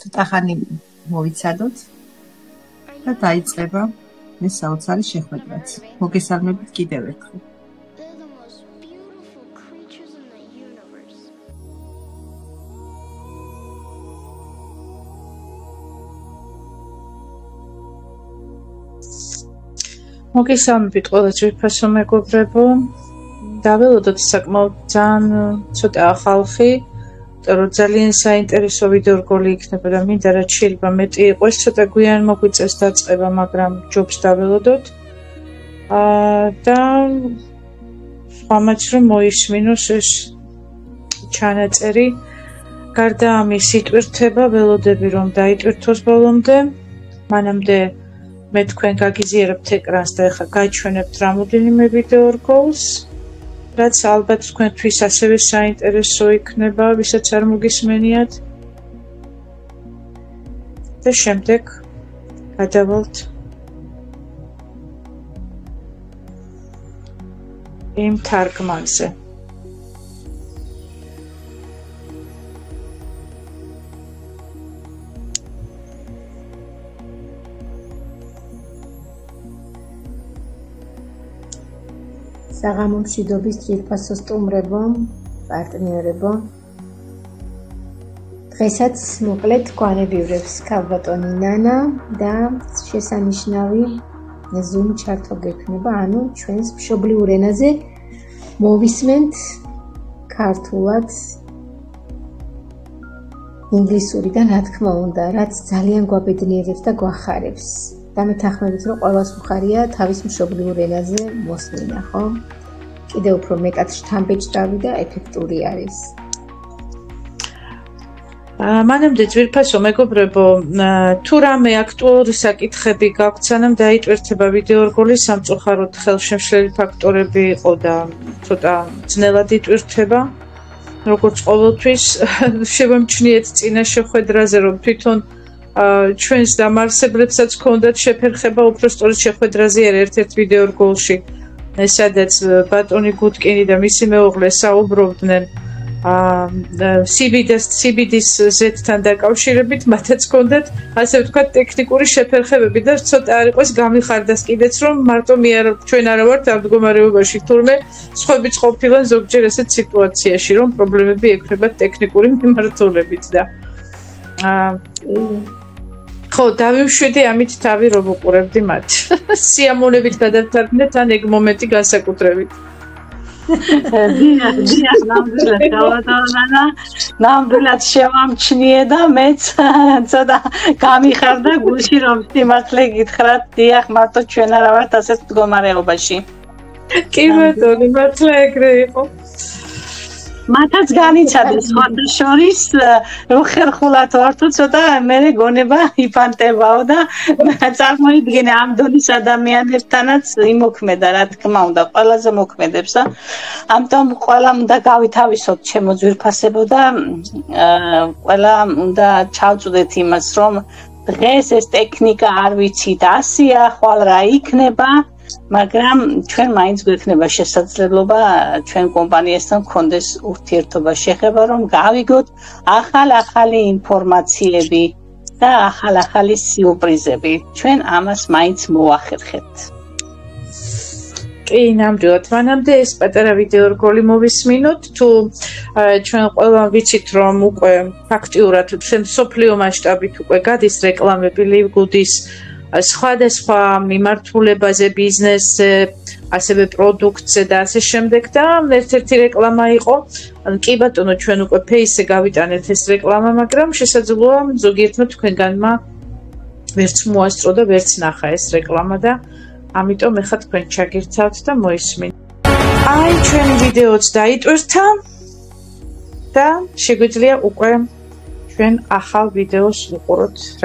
ცოტა ხანი მოვიცადოთ და დაიწყება ეს საოცარი შეხვედრაც. მოგესალმებით კიდევ ერთხელ. მოგესალმებით ყველა ძვირფასო მეგობრებო. დაველოდოთ საკმაოდ ძალიან ცოტა ხალხი, რომ ძალიან საინტერესო ვიდეო რგოლი იქნება და მინდა რაც შეიძლება მეტი იყოს, ცოტა გვიან მოგვიწევს დაწყება, მაგრამ ჯობს დაველოდოთ. და სხვამაც რომ მოისმინოს ეს ჩანაწერი. გარდა ამის იტვირთება, ველოდები რომ დაიტვირთოს ბოლომდე, მანამდე მე თქვენ გაგიზიარებთ ეკრანს და ეხლა გაჩვენებთ რამოდენიმე ვიდეო რგოლს, რაც ალბათ თქვენთვის ასევე საინტერესო იქნება, ვისაც არ მოგისმენიათ. და შემდეგ გადავალთ იმ თარგმანზე. საღამო მშვიდობის ძვირფასო სტუმრებო, პარტნიორებო. დღესაც მოკლედ გვანებივრებს ქალბატონი ნანა და შესანიშნავი Zoom ჩართვა გექნება, ანუ ჩვენს მშობლიურ ენაზე მოვისმენთ ქართულად, ინგლისურიდან რა თქმა უნდა, რაც ძალიან გვაბედნიერებს და გვახარებს. და მეთანხმებით რომ ყველას უხარია თავის მშობლიურ ენაზე მოსმენა, ხო? კიდევ უფრო მეტად შთამბეჭდავი და ეფექტური არის. მანამდე ძვირფასო მეგობრებო, თუ რამე აქტუალური საკითხები გაქვთ, სანამ დაიტვირთება ვიდეო რგოლი, სამწუხაროდ ხელშემშლელი ფაქტორები იყო და ცოტა ძნელად იტვირთება. როგორც ყოველთვის შევამჩნიეთ წინა შეხვედრაზე, რომ თვითონ ჩვენს დამარსებლებსაც ჰქონდათ შეფერხება უბრალოდ შეხვედრაზე ერთ-ერთ ვიდეო რგოლში, სადაც ბატონი გუტკინი და მისი მეუღლე საუბრობდნენ CBD-ის Z-თან დაკავშირებით, მათაც ჰქონდათ ასე ვთქვათ ტექნიკური შეფერხებები და ცოტა არ იყოს გამიხარდას კიდეც, რომ მარტო ჩვენ არა ვართ ამ მდგომარეობაში, თურმე სხვაებიც ყოფილან ზოგჯერ ესეთ სიტუაციაში, რომ პრობლემები ექრებათ ტექნიკური მიმართულებით და ხო, დავიშვიდი ამით თავი რომ უყურებდი მათ. სიამოვნებით გადავთარგმნეთ ან ეგ მომენტი განსაკუთრებით. დიახ, ნამდვილად შევამჩნიე და მეც ცოტა გამიხარდა გულში რომ სიმართლე გითხრათ, დიახ, მარტო ჩვენ არა ვართ ასეთ მდგომარეობაში. კი ბატონო, მართლა ეგრე იყო. მათაც განიცადეს ხოდა შორის რომ ხერხულად ვართო ცოტა მე გონება იფანტებაო და წარმოიდგინე ამ დონის ადამიანებთანაც იმოქმედა რა თქმა უნდა ყველაზე მოქმედებს და ამიტომ ყველა უნდა გავითავისოთ ჩემო ძვირფასებო და ყველა უნდა ჩავწვდეთ იმას რომ დღეს ეს ტექნიკა არ ვიცით ასია ხვალ რა იქნება მაგრამ ჩვენ მაინც გვექნება შესაძლებლობა ჩვენ კომპანიასთან გქონდეს ურთიერთობა შეხება რომ გავიგოთ ახალი ინფორმაციები და ახალი სიურპრიზები ჩვენ ამას მაინც მოვახერხეთ. კი, ნამდვილად. მანამდე ეს პატარა ვიდეო რგოლი მოვისმინოთ, თუ ჩვენ ყველა ვიცით რომ უკვე ფაქტიურად მსოფლიო მასშტაბით უკვე გადის რეკლამები ლივგუდის სხვადასხვა მიმართულებაზე, ბიზნესზე, ასევე პროდუქტზე და ასე შემდეგ და ერთ-ერთი რეკლამა იყო. კი ბატონო, ჩვენ უკვე ფეისზე გავიტანეთ ეს რეკლამა, მაგრამ შესაძლოა ზოგიერთმა თქვენგანმა ვერც მოასწრო და ვერც ნახა ეს რეკლამა და ამიტომ ეხლა თქვენ ჩაგირთავთ და მოისმინეთ. აი, ჩვენი ვიდეოც დაიტვირთა და შეგვიძლია უკვე ჩვენ ახალ ვიდეოს ვუყუროთ.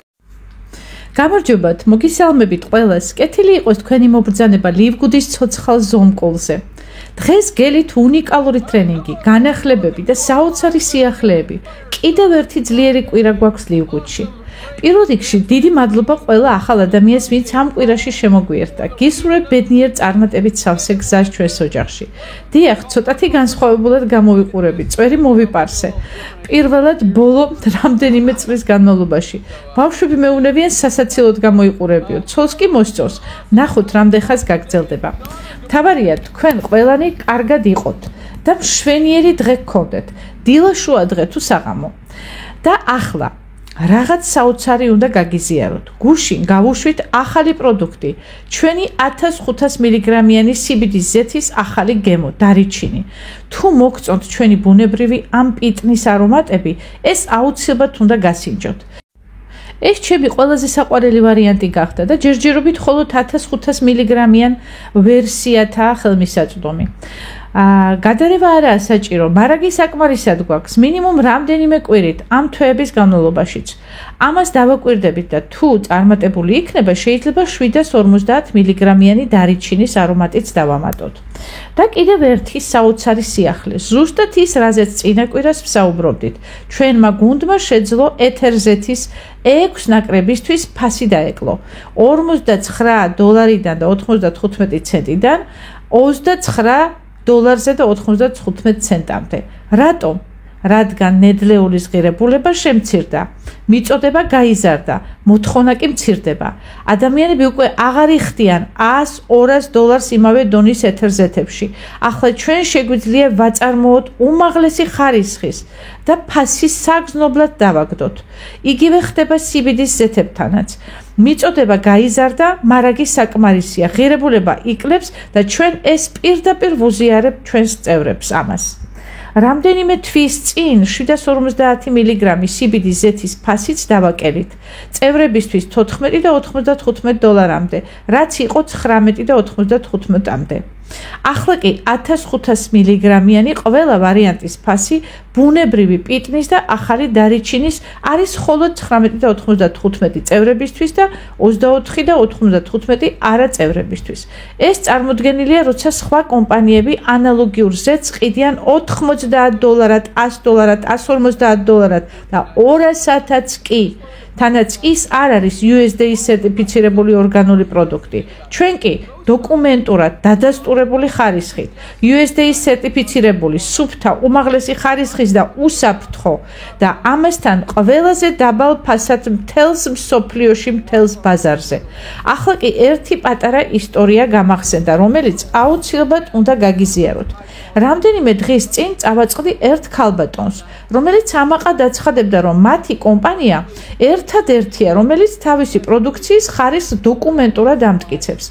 გამარჯობათ, მოგესალმებით ყველას. კეთილი იყოს თქვენი მობრძანება ლივგუდის ცოცხალ ზომკოლზე. დღეს გელით უნიკალური ტრენინგი, განახლებები და საოცარი სიახლეები. კიდევ ერთი ძლიერი კვირა გვაქვს ლივგუდში. პირველ რიგში დიდი მადლობა ყველა ახალ ადამიანს, ვინც ამ კვირაში შემოგვიერთდა. გისურვებ ბედნიერ წარმატებით სავსე გზას ჩვენს ოჯახში. დიახ, ცოტათი განსხვავებულად გამოვიყურებით, წვერი მოვიპარსე. პირველად ბოლო რამდენიმე წლის განმავლობაში. ბავშვები მეუნებიან სასაცილოდ გამოიყურებიოთ, ცოლს კი მოსწონს. ნახოთ, რამდენ ხანს გაგრძელდება. მთავარია, თქვენ ყველანი კარგად იყოთ და მშვენიერი დღე გქონდეთ. დილა შუა დღე თუ საღამო. და ახლა რაღაც საოცარი უნდა გაგიზიაროთ. გუშინ გავუშვით ახალი პროდუქტი, ჩვენი 1500 მილიგრამიანი CBD ზეთის ახალი გემო, დარიჩინი. თუ მოგწონთ ჩვენი ბუნებრივი ამ პიტნის არომატები, ეს აუცილებლად უნდა გასინჯოთ. ეს ჩემი ყველაზე საყვარელი ვარიანტი გახდა და ჯერჯერობით მხოლოდ 1500 მილიგრამიან ვერსიათაა ხელმისაწვდომი. გადარევა არაა საჭირო, მარაგი საკმარისად გვაქვს, მინიმუმ რამდენიმე კვირით ამ თვეების განმავლობაშიც. ამას დავაკვირდებით და თუ წარმატებული იქნება, შეიძლება 750 მილიგრამიანი დარიჩინის არომატიც დავამატოთ. და კიდევ ერთი საოცარი სიახლე, ზუსტად ის, რაზეც წინა კვირას ვსაუბრობდით. ჩვენმა გუნდმა შეძლო ეთერზეთის 6 ნაკრებისთვის ფასი დაეკლო. $49 და 95 ცენტიდან $29 და 95 ცენტამდე. რატომ? რადგან ნედლეულის ღირებულება შემცირდა, მიწოდება გაიზარდა, მოთხოვნა კი მცირდება. ადამიანები უკვე აღარ იხდიან $100-200 იმავე დონის ეთერზეთებში. ახლა ჩვენ შეგვიძლია ვაწარმოოთ უმაღლესი ხარისხის და ფასი საგრძნობლად დავაგდოთ. იგივე ხდება CBD-ის ზეთებთანაც. მიწოდება გაიზარდა, მარაგი საკმარისია, ღირებულება იკლებს და ჩვენ ეს პირდაპირ ვუზიარებთ ჩვენს წევრებს ამას. რამდენიმე თვის წინ 750 მილიგრამი CBD ზეთის ფასიც დავაკელით. წევრებისთვის 14 და $95-მდე, რაც იყო 19 და 95-მდე. ახლა კი 1500 მილიგრამიანი ყველა ვარიანტის ფასი ბუნებრივი პიტნის და ახალი დარიჩინის არის მხოლოდ 19 და 95 წევრებისთვის და 24 და 95 არა წევრებისთვის. ეს წარმოდგენილია, როცა სხვა კომპანიები ანალოგიურ ზეთს ყიდიან $90, $100, $150 და 200-აც კი. თანაც ის არ არის USDA სერტიფიცირებული ორგანული პროდუქტი. ჩვენ კი დოკუმენტურად დადასტურებული ხარისხით, USDA სერტიფიცირებული სუფთა უმაღლესი ხარისხის და უსაფრთხო და ამასთან ყველაზე დაბალ ფასად მთელს მსოფლიოში, მთელს ბაზარზე. ახლა კი ერთი პატარა ისტორია გამახსენდა, რომელიც აუცილებლად უნდა გაგიზიაროთ. რამდენიმე დღის წინ წავაწყდი ერთ ქალბატონს, რომელიც ამაყად აცხადებდა, რომ მათი კომპანია ერთადერთია, რომელიც თავისი პროდუქციის ხარისხს დოკუმენტურად ამტკიცებს.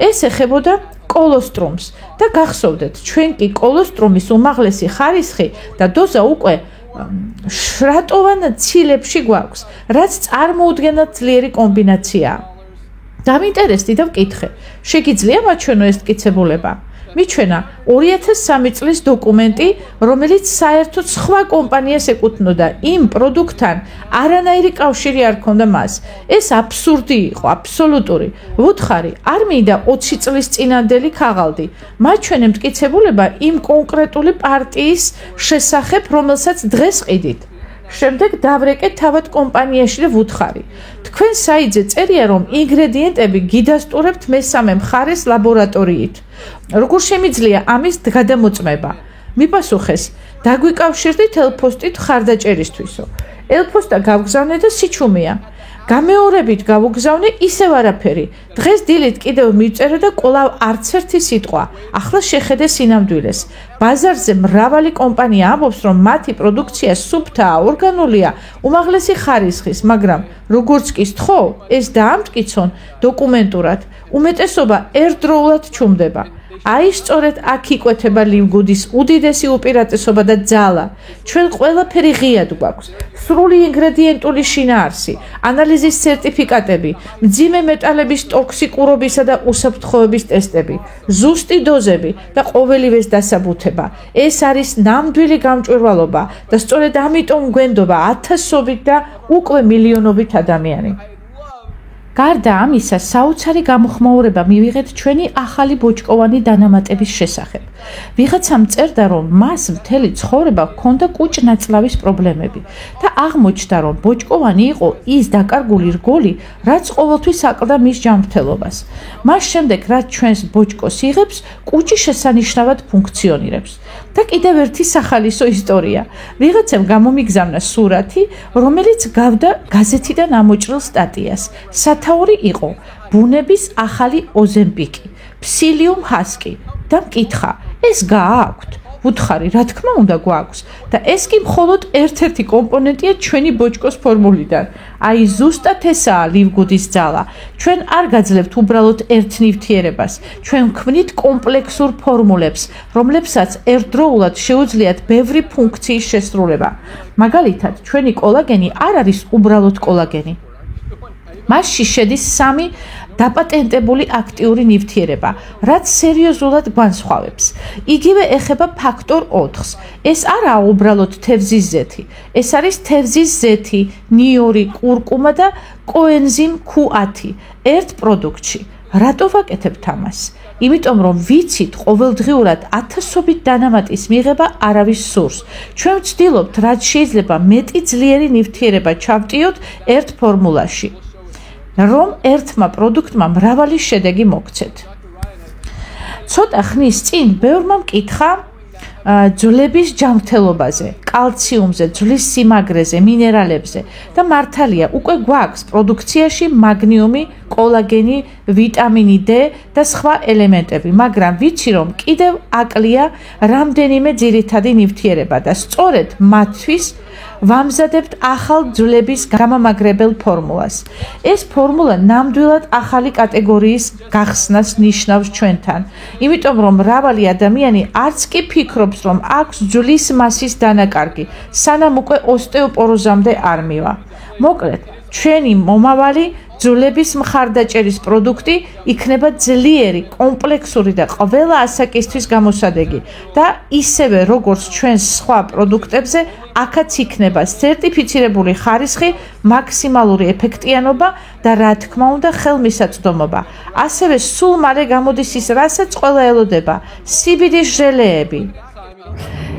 ეს ეხებოდა კოლოსტრუმს და გახსოვდეთ, ჩვენ კი კოლოსტრუმის უმაღლესი ხარისხი და დოზა უკვე შრატოვან ცილებში გვაქვს, რაც წარმოუდგენლად ძლიერი კომბინაციაა. დამინტერესდი და ვკითხე, შეგიძლია მაჩვენო ეს მტკიცებულება? მიჩვენა 2003 წლის დოკუმენტი, რომელიც საერთოდ სხვა კომპანიას ეკუთვნოდა, იმ პროდუქტთან არანაირი კავშირი არ ჰქონდა მას. ეს აბსურდი იყო, აბსოლუტური. ვუთხარი, არ მინდა 20 წლის წინანდელი ქაღალდი. მაჩვენე მტკიცებულება იმ კონკრეტული პარტიის შესახებ, რომელსაც დღეს ყიდით. შემდეგ დავრეკე თავად კომპანიაში და ვუთხარი. თქვენ საიტზე წერია, რომ ინგრედიენტები გიდასტურებთ მესამე მხარეს ლაბორატორიით. როგორ შემიძლია ამის გადამოწმება? მიპასუხეს, დაგვიკავშირდით ელფოსტით ხარდაჭერისთვისო. ელფოსტა გავგზავნე და სიჩუმეა. გამეორებით გავუგზავნე ისევ არაფერი. დღეს დილით კიდევ მივწერე და კვლავ არც ერთი სიტყვა. ახლა შეხედე სინამდვილეს. ბაზარზე მრავალი კომპანია ამბობს, რომ მათი პროდუქცია სუფთაა, ორგანულია, უმაღლესი ხარისხის, მაგრამ როგორც კი სთხოვ, ეს დაამტკიცონ დოკუმენტურად, უმეტესობა ერთდროულად ჩუმდება. აი სწორედ აქ იკვეთება ლივგუდის უდიდესი უპირატესობა და ძალა. ჩვენ ყველაფერი ღიად გვაქვს. სრული ინგრედიენტული შინაარსი, ანალიზის სერტიფიკატები, მძიმე მეტალების ტოქსიკურობისა და უსაფრთხოების ტესტები, ზუსტი დოზები და ყოველივეს დასაბუთება. ეს არის ნამდვილი გამჭვირვალობა და სწორედ ამიტომ გვენდობა ათასობით და უკვე მილიონობით ადამიანი. გარდა ამისა, საოცარი გამოხმაურება მივიღეთ ჩვენი ახალი ბოჭკოვანი დანამატების შესახებ. ვიღაცამ წერდა, რომ მას მთელი ცხოვრება ჰქონდა კუჭ-ნაწლავის პრობლემები და აღმოჩნდა, რომ ბოჭკოვანი იყო ის დაკარგული რგოლი, რაც ყოველთვის აკლდა მის ჯანმრთელობას. მას შემდეგ, რაც ჩვენს ბოჭკოს იღებს, კუჭი შესანიშნავად ფუნქციონირებს. და კიდევ ერთი სახალისო ისტორია. ვიღაცამ გამომიგზავნა სურათი, რომელიც გავდა გაზეთიდან ამოჭრილ სტატიას. სათაური იყო ბუნების ახალი ოზემპიკი, ფსილიუმ ჰასკი და მკითხა, ეს გააქვთ? უთხარი, რა თქმა უნდა გვაქვს და ეს კი მხოლოდ ერთ-ერთი კომპონენტია ჩვენი ბოჭკოს ფორმულიდან. აი ზუსტად ესაა ლივგუდის ძალა. ჩვენ არ გაძლევთ უბრალოდ ერთ ნივთიერებას, ჩვენ ვქმნით კომპლექსურ ფორმულებს, რომლებსაც ერთდროულად შეუძლიათ ბევრი ფუნქციის შესრულება. მაგალითად, ჩვენი კოლაგენი არ არის უბრალოდ კოლაგენი. მასში შედის 3 დაპატენტებული აქტიური ნივთიერება, რაც სერიოზულად განსხვავებს. იგივე ეხება ფაქტორ 4-ს. ეს არაა უბრალოდ თევზის ზეთი, ეს არის თევზის ზეთი, ნიორი, კურკუმა და კოენზიმ Q10 ერთ პროდუქტში. რატო ვაკეთებთ ამას? იმიტომ რომ ვიცით, ყოველდღიურად ათასობით დანამატის მიღება არავის სურს. ჩვენ ვცდილობთ, რაც შეიძლება მეტი ძლიერი ნივთიერება ჩავტიოთ ერთ ფორმულაში, რომ ერთმა პროდუქტმა მრავალი შედეგი მოგცეთ. ცოტა ხნის წინ ბევრმა მკითხა ძვლების ჯანმრთელობაზე, კალციუმზე, ძვლის სიმაგრეზე, მინერალებზე და მართალია, უკვე გვაქვს პროდუქციაში მაგნიუმი, კოლაგენი, ვიტამინი D და სხვა ელემენტები, მაგრამ ვიცი, რომ კიდევ აკლია რამდენიმე ძირითადი ნივთიერება და სწორედ მათთვის ვამზადებთ ახალ ძვლების გამამაგრებელ ფორმულას. ეს ფორმულა ნამდვილად ახალი კატეგორიის გახსნას ნიშნავს ჩვენთან, იმიტომ რომ მრავალი ადამიანი არც კი ფიქრობს, რომ აქვს ძვლის მასის დანაკარგი, სანამ უკვე ოსტეოპოროზამდე არ მივა. მოკლედ, ჩვენი მომავალი ძვლების მხარდაჭერის პროდუქტი იქნება ძლიერი, კომპლექსური და ყველა ასაკისთვის გამოსადეგი და ისევე როგორც ჩვენს სხვა პროდუქტებზე, აქაც იქნება სერტიფიცირებული ხარისხი, მაქსიმალური ეფექტიანობა და რა თქმა უნდა ხელმისაწვდომობა. ასევე სულ მალე გამოდის ის, რასაც ყველა ელოდება, CBD ჟელეები.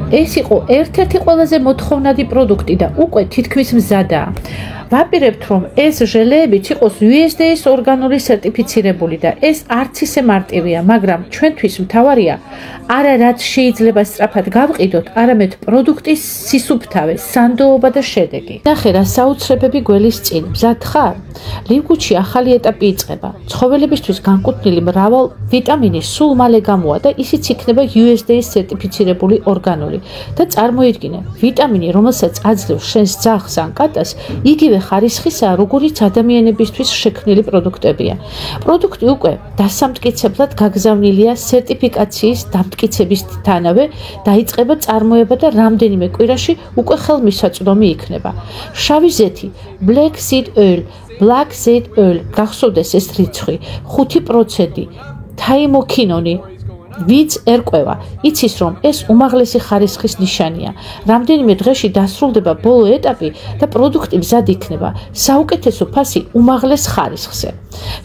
ეს იყო ერთ-ერთი ყველაზე მოთხოვნადი პროდუქტი და უკვე თითქმის მზადაა. ვაპირებთ, რომ ეს ჟელეებიც იყოს USDA-ის ორგანული სერტიფიცირებული და ეს არც ისე მარტივია, მაგრამ ჩვენთვის მთავარია არა რაც შეიძლება სწრაფად გავყიდოთ, არამედ პროდუქტის სისუფთავე, სანდოობა და შედეგი. ნახე რა საუცრებები გველის წინ, მზად ხარ? ლივგუთში ახალი ეტაპი იწყება. ცხოველებისთვის განკუთვნილი მრავალ ვიტამინი სულ მალე გამოვა და ისიც იქნება USDA-ის სერტიფიცირებული ორგანული. და წარმოიდგინე, ვიტამინი, რომელსაც აძლევს შენს ძაღლს ან კატას, იგივე ხარისხისაა, როგორიც ადამიანებისთვის შექმნილი პროდუქტებია. პროდუქტი უკვე დასამტკიცებლად გაგზავნილია სერტიფიკაციის დამტკიცებისთანავე, დაიწყება წარმოება და რამდენიმე კვირაში უკვე ხელმისაწვდომი იქნება. შავი ზეთი, black seed oil, გახსოვდეს ეს რიცხვი, 5%, თაიმოქინონი, ვიც ერკვევა, იცის რომ ეს უმაღლესი ხარისხის ნიშანია. რამდენიმე დღეში დასრულდება ბოლო ეტაპი და პროდუქტი მზად იქნება საუკეთესო ფასი უმაღლეს ხარისხზე.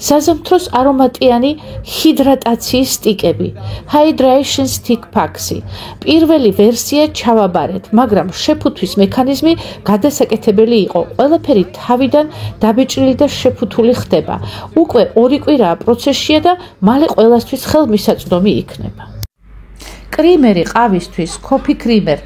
საზამთროს არომატიანი ჰიდრატაციის სტიკები, hydration stick packs-ი. პირველი ვერსია ჩავაბარეთ, მაგრამ შეფუთვის მექანიზმი გადასაკეთებელი იყო. ყველაფერი თავიდან დაბეჭრილი და შეფუთული ხდება. უკვე 2 კვირაა პროცესშია და მალე ყველასთვის ხელმისაწვდომი იქნება. კრიმერი ყავისთვის, coffee creamer.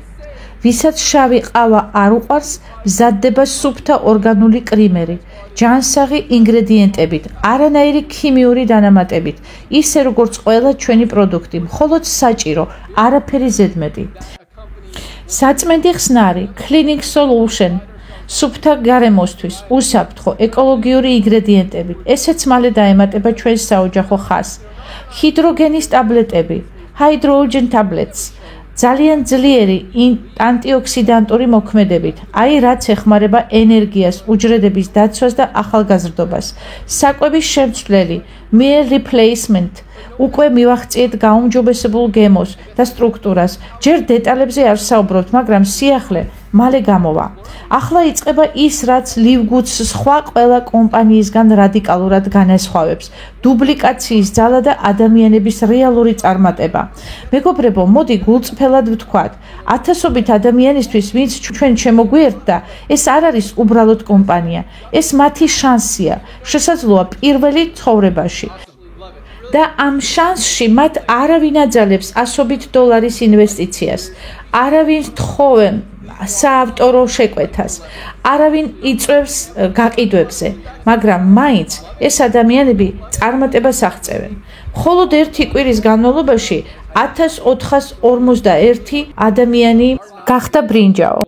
ვისაც შავი ყავა არ უყვარს, მზადდება სუფთა ორგანული კრიმერი, ჯანსაღი ინგრედიენტებით, არანაირი ქიმიური დანამატებით, ისე როგორც ყველა ჩვენი პროდუქტი, მხოლოდ საჭირო, არაფერი ზედმეტი. საწმენდი ხსნარი, cleaning solution, სუფთა გარემოსთვის, უსაფრთხო, ეკოლოგიური ინგრედიენტებით, ესეც მალე დაემატება ჩვენს საოჯახო ხაზს. ჰიდროგენის ტაბლეტები, hydrogen tablets, ძალიან ძლიერი ანტიოქსიდანტური მოქმედებით, აი რაც ეხმარება ენერგიას, უჯრედების დაცვას და ახალგაზრდობას. საკვების შემცვლელი, meal replacement, უკვე მივახციეთ გაუმჯობესებულ გემოს და სტრუქტურას. ჯერ დეტალებზე არ საუბრობთ, მაგრამ სიახლე მალე გამოვა. ახლა იწყება ის, რაც ლივგუდს სხვა ყველა კომპანიისგან რადიკალურად განასხვავებს: დუბლიკაციის ძალა და ადამიანების რეალური წარმატება. მეგობრებო, მოდი გულწრფელად ვთქვათ, ათასობით ადამიანისთვის, ვინც ჩვენ შემოგვიერთდა, ეს არ არის უბრალოდ კომპანია, ეს მათი შანსია, შესაძლოა პირველი ცხოვრებაში. და ამ შანსში მათ არავინ აძალებს $100 ინვესტიციას, არავინ თხოვენ საავტორო შეკვეთას, არავინ იწვევს გაყიდვებზე, მაგრამ მაინც ეს ადამიანები წარმატებას აღწევენ. მხოლოდ ერთი კვირის განმავლობაში 1441 ადამიანი გახდა ბრინჯაო.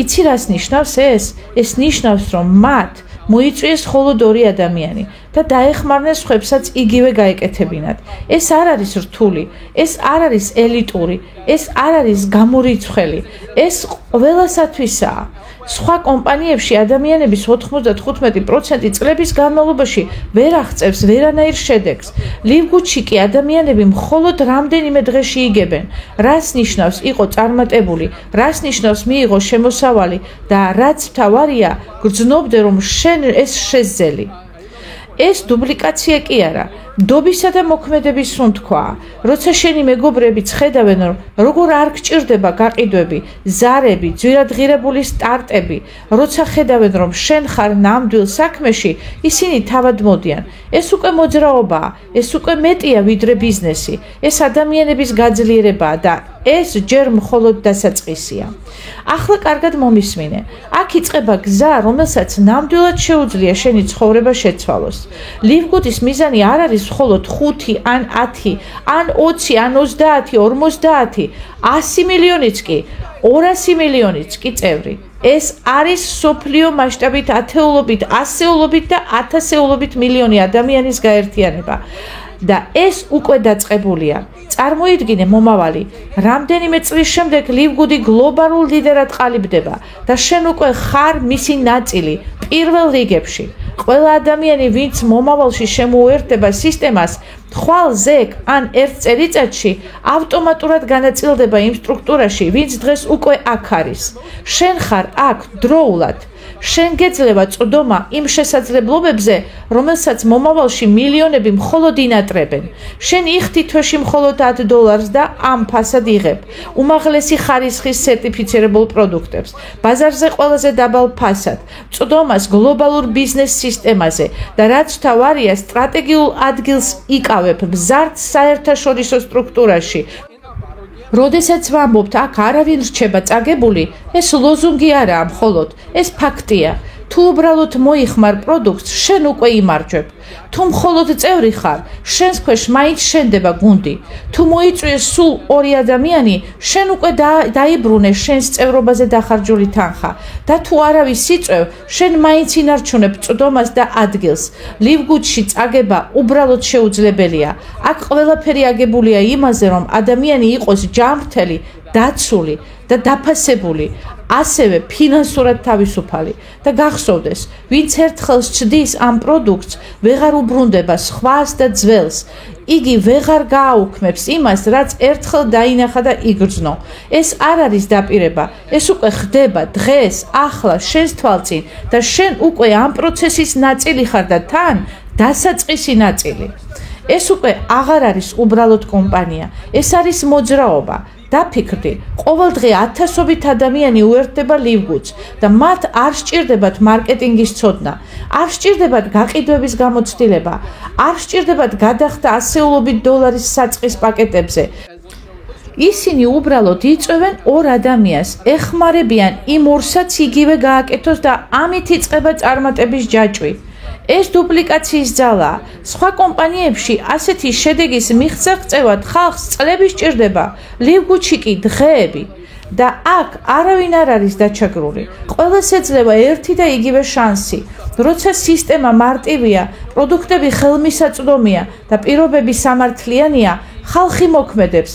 იცი რას ნიშნავს ეს? ეს ნიშნავს, რომ მათ მოიწვიეს მხოლოდ 2 ადამიანი და დაეხმარნენ სხვებსაც იგივე გაეკეთებინათ. ეს არ არის რთული, ეს არ არის ელიტური, ეს არ არის გამორიცხველი, ეს ყველასათვისაა. სხვა კომპანიებში ადამიანების 95% წლების განმავლობაში ვერ აღწევს ვერანაირ შედეგს. ლივგუდში კი ადამიანები მხოლოდ რამდენიმე დღეში იგებენ, რას ნიშნავს იყო წარმატებული, რას ნიშნავს მიიღო შემოსავალი და რაც მთავარია, გრძნობდე რომ შენ ეს შეძელი. ეს დუბლიკაცია კი არა, დობისა და მოქმედების სუნთქვაა. როცა შენი მეგობრებიც ხედავენ, როგორ არ გჭირდება გაყიდვები, ზარები, ძვირადღირებული სტარტები, როცა ხედავენ, რომ შენ ხარ ნამდვილ საქმეში, ისინი თავად მოდიან. ეს უკვე მოძრაობაა, ეს უკვე მეტია ვიდრე ბიზნესი. ეს ადამიანების გაძლიერებაა და ეს ჯერ მხოლოდ დასაწყისია. ახლა კარგად მომისმინე. აქ იწყება გზა, რომელსაც ნამდვილად შეუძლია შენი ცხოვრება შეცვალოს. ლივგუდის მიზანი არ არის მხოლოდ 5 ან 10 ან 20 ან 30 50 100 მილიონიც კი 200 მილიონიც კი წევრი. ეს არის სოფლიო მასშტაბით ათეულობით, ასეულობით და ათასეულობით მილიონი ადამიანის გაერთიანება. და ეს უკვე დაწყებულია. წარმოიდგინე მომავალი, რამდენიმე წლის შემდეგ ლივგუდი გლობალურ ლიდერად ყალიბდება და შენ უკვე ხარ მისი ნაწილი პირველ რიგებში. ყველა ადამიანი, ვინც მომავალში შემოუერთდება სისტემას, ხვალ ზეკ ან ერთ წელიწადში ავტომატურად განაწილდება იმ სტრუქტურაში, ვინც დღეს უკვე აქ არის. შენ ხარ აქ დროულად. შენ გეძლევა წვდომა იმ შესაძლებლობებზე, რომელსაც მომავალში მილიონები მხოლოდ ინატრებენ. შენ იხდი თვეში მხოლოდ $10 და ამ ფასად იღებ უმაღლესი ხარისხის სერტიფიცირებულ პროდუქტებს, ბაზარზე ყველაზე დაბალ ფასად, წვდომას გლობალურ ბიზნეს სისტემაზე და რაც თავარია, სტრატეგიულ ადგილს იკავებ მზარდ საერთაშორისო სტრუქტურაში. როდესაც ვამბობთ, აქ არავინ რჩება წაგებული, ეს ლოზუნგი არაა მხოლოდ, ეს ფაქტია. თუ უბრალოდ მოიხმარ პროდუქტს, შენ უკვე იმარჯვებ. თუ მხოლოდ წევრი ხარ, შენს ქვეშ მაინც შენდება გუნდი. თუ მოიწვიეს სულ 2 ადამიანი, შენ უკვე დაიბრუნე შენს წევრობაზე დახარჯული თანხა. და თუ არავის იწევ, შენ მაინც ინარჩუნებ წვდომას და ადგილს. ლივგუდში წაგება უბრალოდ შეუძლებელია. აქ ყველაფერი აგებულია იმაზე, რომ ადამიანი იყოს ჯანმრთელი, დაცული და დაფასებული, ასევე ფინანსურად თავისუფალი. და გახსოვდეს, ვინც ერთხელ სჩდის ამ პროდუქტს, ვეღარ უბრუნდება სხვას და ძველს. იგი ვეღარ გააუქმებს იმას, რაც ერთხელ დაინახა და იგრძნო. ეს არ არის დაპირება, ეს უკვე ხდება დღეს, ახლა, შენს თვალწინ და შენ უკვე ამ პროცესის ნაწილი ხარ და თან დასაწყისი ნაწილი. ეს უკვე აღარ არის უბრალოდ კომპანია, ეს არის მოძრაობა. დაფიქრდი, ყოველდღე ათასობით ადამიანი უერთდება ლივგუდს და მათ არ სჭირდებათ მარკეტინგის ცოდნა, არ სჭირდებათ გაყიდვების გამოცდილება, არ სჭირდებათ გადახდა ასეულობით $-ის საწყის პაკეტებზე. ისინი უბრალოდ იწვევენ 2 ადამიანს, ეხმარებიან იმ ორსაც იგივე გააკეთოს და ამით იწყება წარმატების ჯაჭვი. ეს დუპლიკაციის ძალაა. სხვა კომპანიებში ასეთი შედეგის მიღწევად ხალხს წლები სჭირდება, ლივგუდში კი დღეები. და აქ არავინ არ არის დაჩაგრული. ყველას ეძლევა ერთი და იგივე შანსი. როცა სისტემა მარტივია, პროდუქტები ხელმისაწვდომია და პირობები სამართლიანია, ხალხი მოქმედებს.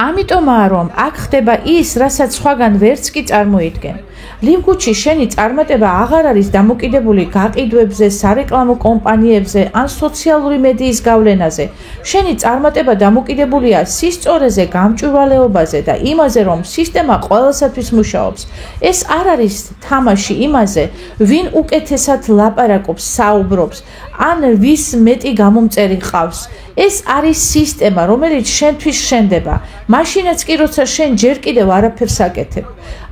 ამიტომაა, რომ აქ ხდება ის, რასაც სხვაგან ვერც კი წარმოიდგენ. ლივგუთში შენი წარმატება აღარ არის დამოკიდებული გაყიდვებზე, სარეკლამო კომპანიებზე ან სოციალური მედიის გავლენაზე. შენი წარმატება დამოკიდებულია სისწორეზე, გამჭვირვალეობაზე და იმაზე, რომ სისტემა ყველასათვის მუშაობს. ეს არ არის თამაში იმაზე, ვინ უკეთესად ლაპარაკობს, საუბრობს, ან ვის მეტი გამომწერი ყავს. ეს არის სისტემა, რომელიც შენთვის შენდება. მაშინაც კი, როცა შენ ჯერ კიდევ არაფერს აკეთებ.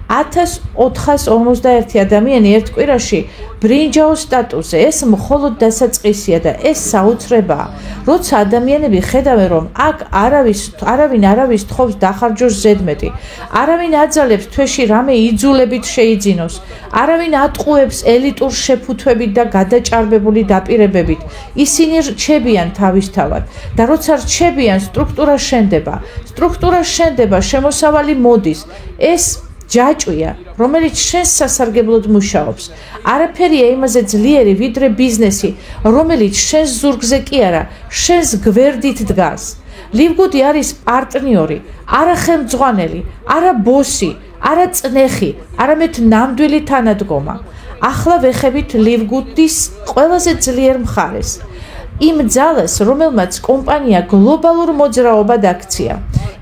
1441 ადამიანი ერთ კვირაში ბრინჯაოს სტატუსზე, ეს მხოლოდ დასაწყისია და ეს საოცრებაა. როცა ადამიანები ხედავენ, რომ აქ არავინ არავის თხოვს დახარჯოს ზედმეტი, არავინ აძალებს თვეში რამე იძულებით შეიძინოს, არავინ ატყუებს ელიტურ შეფუთვებით და გადაჭარბებული დაპირებებით, ისინი რჩებიან თავისთავად და როცა რჩებიან, სტრუქტურა შენდება, შემოსავალი მოდის. ეს ჯაჭვია, რომელიც შენს სასარგებლოდ მუშაობს. არაფერია იმაზე ძლიერი, ვიდრე ბიზნესი, რომელიც შენს ზურგზე კი არა, შენს გვერდით დგას. ლივგუთი არის პარტნიორი, არა ხელმძღვანელი, არა ბოსი, არა წნეხი, არამედ ნამდვილი თანადგომა. ახლა ვეხებით ლივგუთის ყველაზე ძლიერ მხარეს. იმ ძალას, რომელმაც კომპანია გლობალურ მოძრაობად აქცია.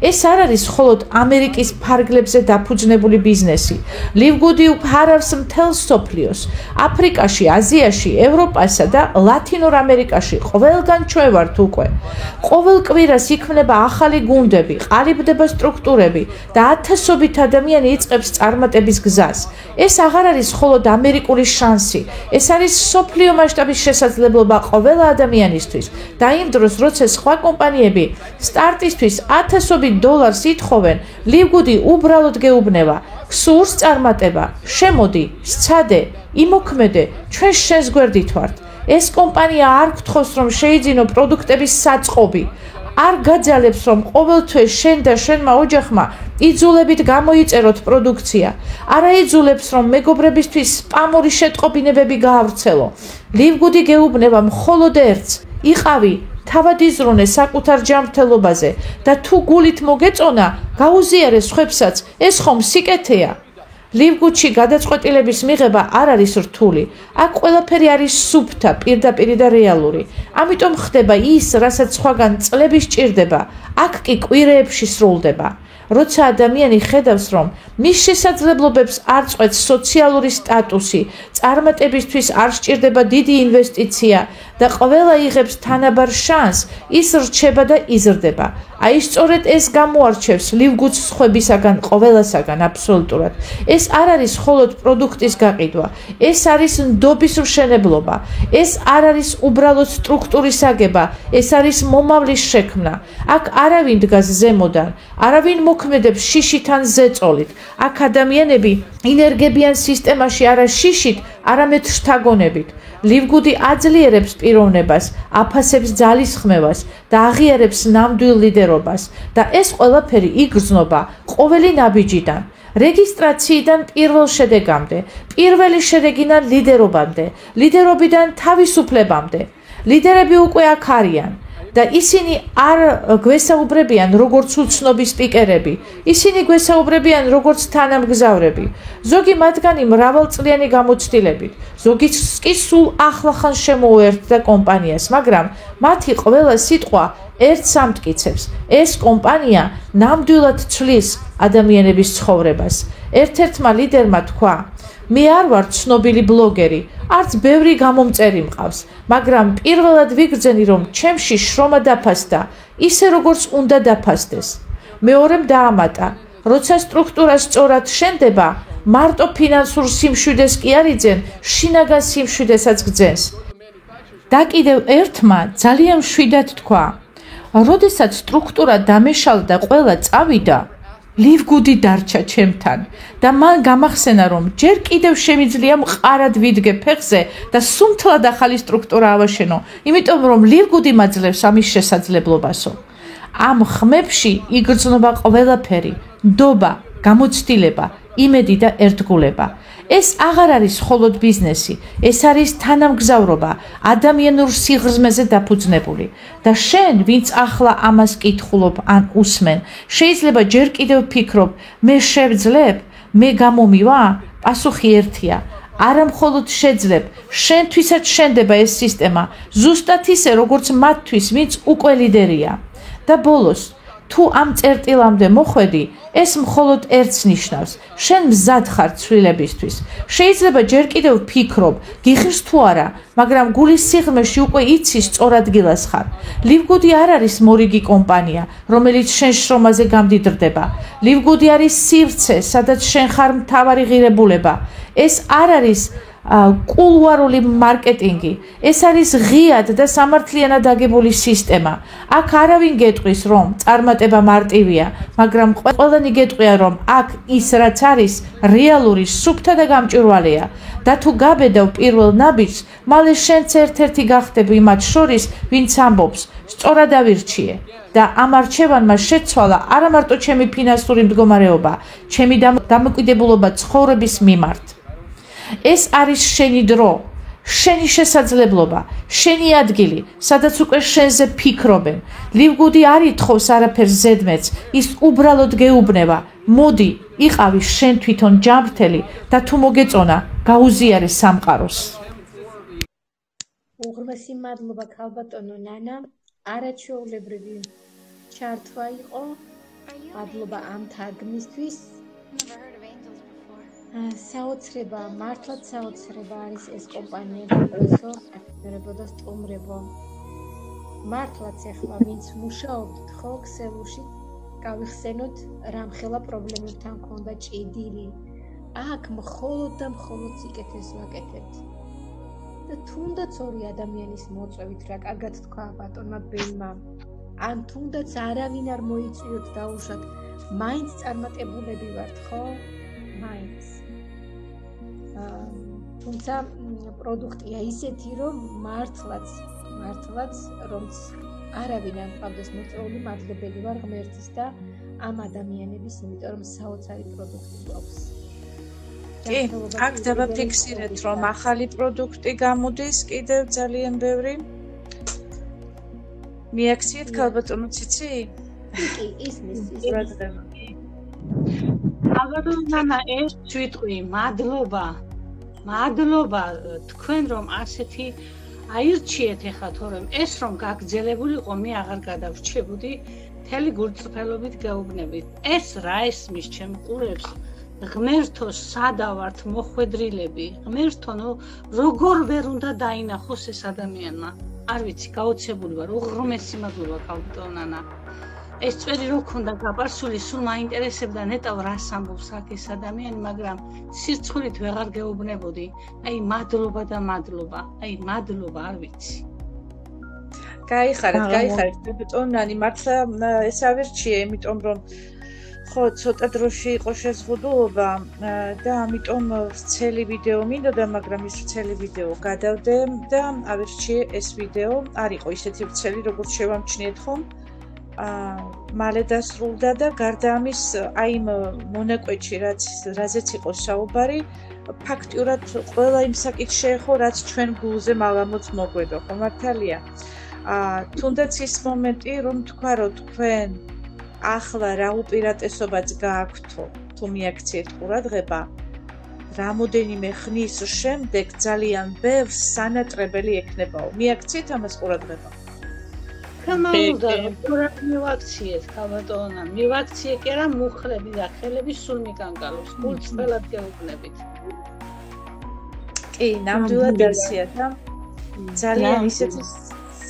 ეს არ არის მხოლოდ ამერიკის ფარგლებზე დაფუძნებული ბიზნესი. ლივგუთი უყარავს მთელს მსოფლიოს, აფრიკაში, აზიაში, ევროპასა და ლათინურ ამერიკაში ყველგან ჩვენ ვართ უკვე. ყოველ კვირას იქმნება ახალი გუნდები, ყალიბდება სტრუქტურები და ათასობით ადამიანი იწყებს წარმატების გზას. ეს აღარ არის მხოლოდ ამერიკული შანსი, ეს არის მსოფლიო მასშტაბის შესაძლებლობა ყველა ადამიანისთვის. და იმ დროს, როცა სხვა კომპანიები სტარტისთვის $1000 ითხოვენ, ლივგუთი უბრალოდ გეუბნება, გსურს წარმატება, შემოდი, სცადე, იმოქმედე, ჩვენ შენს გვერდით ვართ. ეს კომპანია არ გთხოვს, რომ შეიძინო პროდუქტების საწყობი, არ გაძალებს, რომ ყოველთვე შენ და შენმა ოჯახმა იძულებით გამოიწეროთ პროდუქცია, არა იძულებს, რომ მეგობრებისთვის სპამური შეტყობინებები გაავრცელო. ლივგუთი გეუბნება მხოლოდ ერთს, იყავი, თავად იზრუნე საკუთარ ჯანმრთელობაზე და თუ გულით მოგეწონა, გაუზიარე სხვებსაც, ეს ხომ სიკეთეა. ლივგუთში გადაწყვეტილების მიღება არ არის რთული. აქ ყველაფერი არის სუფთა, პირდაპირი და რეალური. ამიტომ ხდება ის, რასაც სხვაგან წლების სჭირდება, აქ კი კვირეებში სრულდება. როცა ადამიანი ხედავს, რომ მის შესაძლებლობებს არ წყვეტს სოციალური სტატუსი, წარმატებისთვის არ სჭირდება დიდი ინვესტიცია და ყველა იღებს თანაბარ შანსს, ის რჩება და იზრდება. აი სწორედ ეს გამოარჩევს ლივგუთს სხვებისაგან, ყველასაგან აბსოლუტურად. ეს არ არის მხოლოდ პროდუქტის გაყიდვა, ეს არის ნდობის მშენებლობა, ეს არ არის უბრალოდ სტრუქტურის აგება, ეს არის მომავლის შექმნა. აქ არავინ დგას ზემოდან, არავინ მოქმედებს შიშით ან ზეწოლით. აქ ადამიანები ინერგებიან სისტემაში არა შიშით, არამედ შთაგონებით. ლივგუთი აძლიერებს პიროვნებას, აფასებს ძალისხმევას და აღიარებს ნამდვილ ლიდერობას და ეს ყველაფერი იგრძნობა ყოველი ნაბიჯიდან, რეგისტრაციიდან პირველ შედეგამდე, პირველი შედეგიდან ლიდერობამდე, ლიდერობიდან თავისუფლებამდე. ლიდერები უკვე აქ არიან. და ისინი არ გვესაუბრებიან როგორც უცნობი სპიკერები, ისინი გვესაუბრებიან როგორც თანამგზავრები. ზოგი მათგანი მრავალწლიანი გამოცდილებით, ზოგი კი სულ ახლახან შემოუერთდა კომპანიას, მაგრამ მათი ყველა სიტყვა ერთს ამტკიცებს. ეს კომპანია ნამდვილად ცვლის ადამიანების ცხოვრებას. ერთ-ერთმა ლიდერმა თქვა, მე არ ვარ ცნობილი ბლოგერი, არც ბევრი გამომწერი მყავს, მაგრამ პირველად ვიგრძენი, რომ ჩემში შრომა დაფასდა, ისე როგორც უნდა დაფასდეს. მეორემ დაამატა, როცა სტრუქტურა სწორად შენდება, მარტო ფინანსურ სიმშვიდეს კი არ იძენ, შინაგან სიმშვიდესაც გძენს. და კიდევ ერთმა ძალიან მშვიდად თქვა, როდესაც სტრუქტურა დამეშალდა, ყველა წავიდა, ლივგუთი დარჩა ჩემთან და მან გამახსენა, რომ ჯერ კიდევ შემიძლია მყარად ვიდგე ფეხზე და სუმთლად ახალი სტრუქტურა ავაშენო, იმიტომ რომ ლივგუთი მაძლევს ამის შესაძლებლობასო. ამ ხმებში იგრძნობა ყველაფერი, ნდობა, გამოცდილება, იმედი და ერთგულება. ეს აღარ არის მხოლოდ ბიზნესი, ეს არის თანამგზავრობა, ადამიანურ სიღრმეზე დაფუძნებული. და შენ, ვინც ახლა ამას კითხულობ ან უსმენ, შეიძლება ჯერ კიდევ ფიქრობ, მე შევძლებ, მე გამომივა, პასუხი ერთია. არა მხოლოდ შეძლებ, შენთვისაც შენდება ეს სისტემა, ზუსტად ისე, როგორც მათთვის, ვინც უკვე ლიდერია. და ბოლოს, თუ ამ წერტილამდე მოხვედი, ეს მხოლოდ ერთს ნიშნავს. შენ მზად ხარ ცვლილებისთვის. შეიძლება ჯერ კიდევ ვფიქრობ, გიხირს თუ არა, მაგრამ გულის სიღრმეში უკვე იცი სწორ ადგილას ხარ. ლივგუდი არ არის მორიგი კომპანია, რომელიც შენ შრომაზე გამდიდრდება. ლივგუდი არის სივრცე, სადაც შენ ხარ მთავარი ღირებულება. ეს არ არის კულუარული მარკეტინგი, ეს არის ღიად და სამართლიანად აგებული სისტემა. აქ არავინ გეტყვის, რომ წარმატება მარტივია, მაგრამ ყველანი გეტყვია, რომ აქ ის რაც არის, რეალური, სუფთა და გამჭვირვალეა. და თუ გაბედავ პირველ ნაბიჯს, მალე შენც ერთ-ერთი გახდები მათ შორის, ვინც ამბობს, სწორად ავირჩიე. და ამ არჩევანმა შეცვალა არა მარტო ჩემი ფინანსური მდგომარეობა, ჩემი დამოკიდებულება ცხოვრების მიმართ. ეს არის შენი დრო, შენი შესაძლებლობა, შენი ადგილი, სადაც უკვე შენზე ფიქრობენ. ლივგუდი არ ითხოვს არაფერს ზედმეტს, ის უბრალოდ გეუბნება. მოდი, იყავი შენ თვითონ ჯანმრთელი და თუ მოგეწონა, გაუზიარე სამყაროს. უღრმესი მადლობა ქალბატონო ნანა, არაჩვეულებრივი ჩართვა იყო. მადლობა ამ თარგმნისთვის. საოცრება, მართლაც საოცრება არის ეს კომპანია და პრესო და სტუმრებო. მართლაც ახლა ვინც მუშაობთ ხო ქსელუში, გავიხსენოთ რამხელა პრობლემებთან ქონდა ჭიდილი. აქ მხოლოდ და მხოლოდ სიკეთეს ვაკეთებთ. და თუნდაც ორი ადამიანის მოწვევით რა კარგად თქვა ბატონმა ბენმა. ან თუნდაც არავინ არ მოიწვიოთ დაუშვათ, მაინც წარმატებულები ვართ ხო? მაინც. თუმცა პროდუქტია ისეთი, რომ მართლაც რომც არავინ არ ყავდეს მოწვეული, მადლობელი ვარ ღმერთის და ამ ადამიანების, იმიტომ რომ საოცარი პროდუქტი გვაქვს. კი, აქ დავაფიქსირეთ, რომ ახალი პროდუქტი გამოდის, კიდევ ძალიან ბევრი. მიაქციეთ ქალბატონო ციცი? კი, ისმის. ქალბატონო ნანა, ეს ვიტყვი, მადლობა თქვენ რომ ასეთი აირჩიეთ ახლა, თორემ ეს რომ გაგძელებულიყო, მე აღარ გადავრჩებოდი, მთელი გულწრფელობით გაუგნებით. ეს რა ესმის ჩემ ყურებს? ღმერთო, სადა ვართ მოხვედრილები? ღმერთო, როგორ ვერ უნდა დაინახოს ეს ადამიანმა? არ ვიცი, გაოცებული ვარ, უღრმესი მადლობა ქალბატონო ნანა. ეს წვერი რო ქონდა გაპარსული, სულ მაინტერესებდა ნეტავ რას ამბობს აქ ეს ადამიანი, მაგრამ სირცხვილით ვეღარ გეუბნებოდი. აი მადლობა და მადლობა, არ ვიცი. გაიხარეთ, ქალბატონო ნანი, მართლა ეს ავირჩიე, იმიტომ რომ ხო, ცოტა დროში იყო შეზღუდულობა და ამიტომ ვრცელი ვიდეო მინდოდა, მაგრამ ის ვრცელი ვიდეო გადავდე და ავირჩიე ეს ვიდეო, არ იყო ისეთი ვრცელი, როგორც შევამჩნიეთ ხომ. მალე დასრულდა და გარდა ამის აი იმ მონაკვეთში რაზეც იყო საუბარი, ფაქტიურად ყველა იმ საკითხს შეეხო, რაც ჩვენ გულზე მალამოც მოგვედო, ხო მართალია? თუნდაც ის მომენტი, რომ თქვა, რომ თქვენ ახლა რა უპირატესობაც გააქვთო, თუ მიაქციეთ ყურადღება, რამოდენიმე ხნის შემდეგ ძალიან ბევრს სანატრებელი ექნებაო. მიაქციეთ ამას ყურადღება. გამაუდა რომ მივაქციეთ ქალბატონო, მივაქციე კი არა მუხრები და ხელები სულ მიკანკალოს, გულწრფელად გეუბნებით. კი, ნამდვილად დასია და ძალიან ისეთი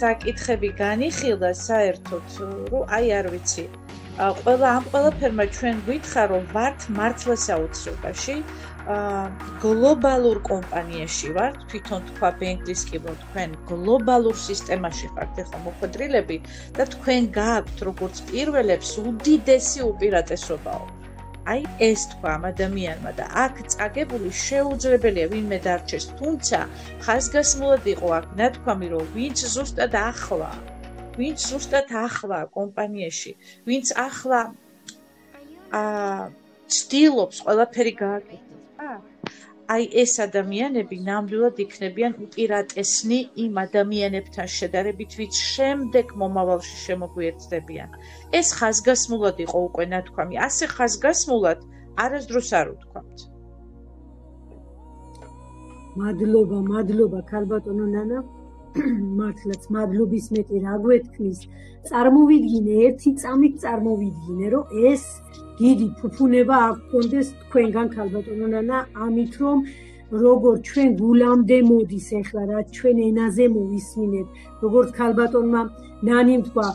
საკითხები განიხილდა საერთოდ, რომ აი არ ვიცი. ყველაფერმა ჩვენ გვითხრა, რომ ვართ მართლა საოცრებაში, გლობალურ კომპანიაში ვართ, თვითონ თქვა ბენგლის კი რომ თქვენ გლობალურ სისტემაში ხართ ახლა მოხვედრილები და თქვენ გააქვთ როგორც პირველებს უდიდესი უპირატესობაო. აი ეს თქვა ამ ადამიანმა და აქ წაგებული შეუძლებელია ვინმე დარჩეს, თუმცა ხაზგასმულად იყო აქ ნათქვამი, რომ ვინც ზუსტად ახლა კომპანიაში, ვინც ახლა ცდილობს ყველაფერი გააკეთოს. აი ეს ადამიანები ნამდვილად იქნებიან უპირატესნი იმ ადამიანებთან შედარებით, ვინც შემდეგ მომავალში შემოგვიერთდებიან. ეს ხაზგასმულად იყო უკვე ნათქვამი, ასე ხაზგასმულად არასდროს არ უთქვამთ. მადლობა ქალბატონო ნანა. მართლაც მადლობის მეტი რა გვეთქმის. წარმოვიდგინე, ერთი წამით წარმოვიდგინე, რომ ეს დიდი ფუფუნება აქ გქონდეს თქვენგან ქალბატონო ნანა, ამით რომ როგორ ჩვენ გულამდე მოდის ახლა რაც ჩვენ ენაზე მოვისმინეთ, როგორც ქალბატონმა ნანიმ თქვა,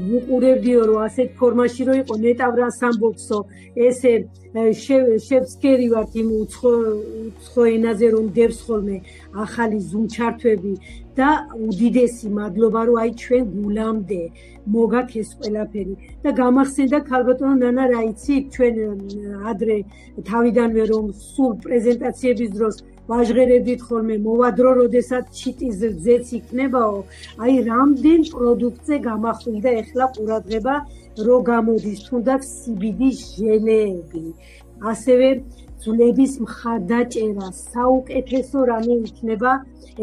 ვუყურებდიო რომ ასეთ ფორმაში რო იყო ნეტავრას ამბობსო, ესე შევსკერი ვართ იმ უცხო ენაზე რომ დევს ხოლმე ახალი ზუმ ჩართვები და უდიდესი მადლობა რომ აი ჩვენ გულამდე მოგაქ ეს ყველაფერი და გამახსენდა ქალბატონო ნანა რა იცი ჩვენ ადრე თავიდანვე რომ სულ პრეზენტაციების დროს ვაჟღერებდით ხოლმე მოვადრო როდესაც ჩიტის რძეც იქნებაო აი რამდენ პროდუქტზე გამახვილდა ეხლა ყურადღება რო გამოდის თუნდაც CBD ჟელეები ასევე ძვლების მხარდაჭერა საუკეთესო რამე იქნება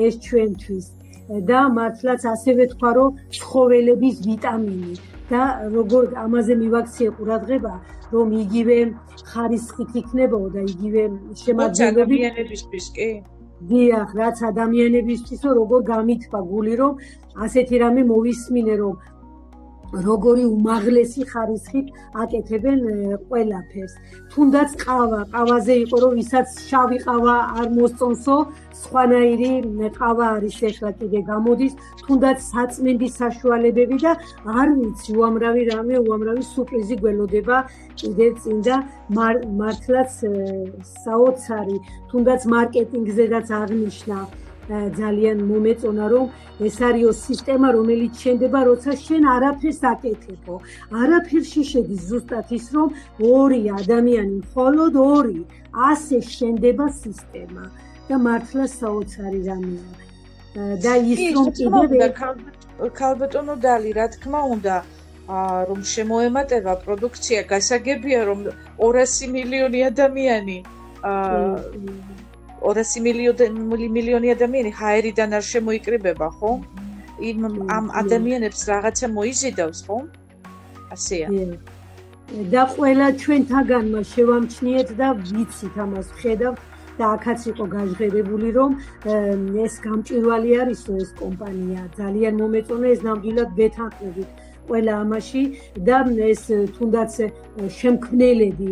ეს ჩვენთვის და მართლაც ასევე თქვა რომ ცხოველების ვიტამინი და როგორ ამაზე მივაქციე ყურადღება რომ იგივე ხარისხით იქნებაო და იგივე შემაძლებები ადამიანებისთვის კი დიახ რაც ადამიანებისთვისო როგორ გამithვა გული რომ ასეთი რამე მოვისმინე რომ როგორი უმაღლესი ხარისხით აკეთებენ ყველაფერს. თუნდაც ყავაზე იყო რომ ვისაც შავი ყავა არ მოსწონსო, სხვანაირი ყავა არის ახლა კიდე გამოდის, თუნდაც საწმენდის საშუალებები და არ ვიცი უამრავი რამე, უამრავი სურპრიზი გველოდება კიდე წინ და მართლაც საოცარი, თუნდაც მარკეტინგზედაც აღნიშნა ძალიან მომეწონა რომ ეს არის სისტემა რომელიც შენდება როცა შენ არაფერს აკეთებო არაფერში შედის ზუსტად ის რომ ორი ადამიანი მხოლოდ ორი ასე შენდება სისტემა და მართლა საოცარი რამეა და ის რომ კიდევ ქალბატონო დალი რა თქმა უნდა რომ შემოემატება პროდუქცია გასაგებია რომ 200 მილიონი ადამიანი 200 მილიონი ადამიანი ჰაერიდან არ შემოიკრიბება, ხო? ამ ადამიანებს რაღაცა მოიზიდავს, ხო? ასეა. და ყველა ჩვენთაგანმა შევამჩნიეთ და ვიცით ამას ვხედავთ და აქაც იყო გაჟღერებული რომ ეს გამჭვირვალე არისო ეს კომპანია. ძალიან მომეწონა ეს ნამდვილად ვეთანხმებით. ყველა ამაში და ეს თუნდაც შემქმნელები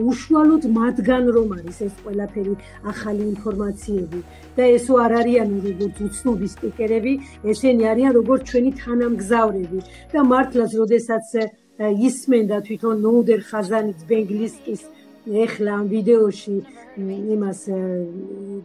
უშუალოდ მათგან რომ არის ეს ყველაფერი ახალი ინფორმაციები და ესო არ არიან როგორც უცნობი სპიკერები, ესენი არიან როგორც ჩვენი თანამგზავრები და მართლაც როდესაც ისმენდა თვითონ ნოუდერ ხაზანის ბენგლისკის ეხლა ამ ვიდეოში იმას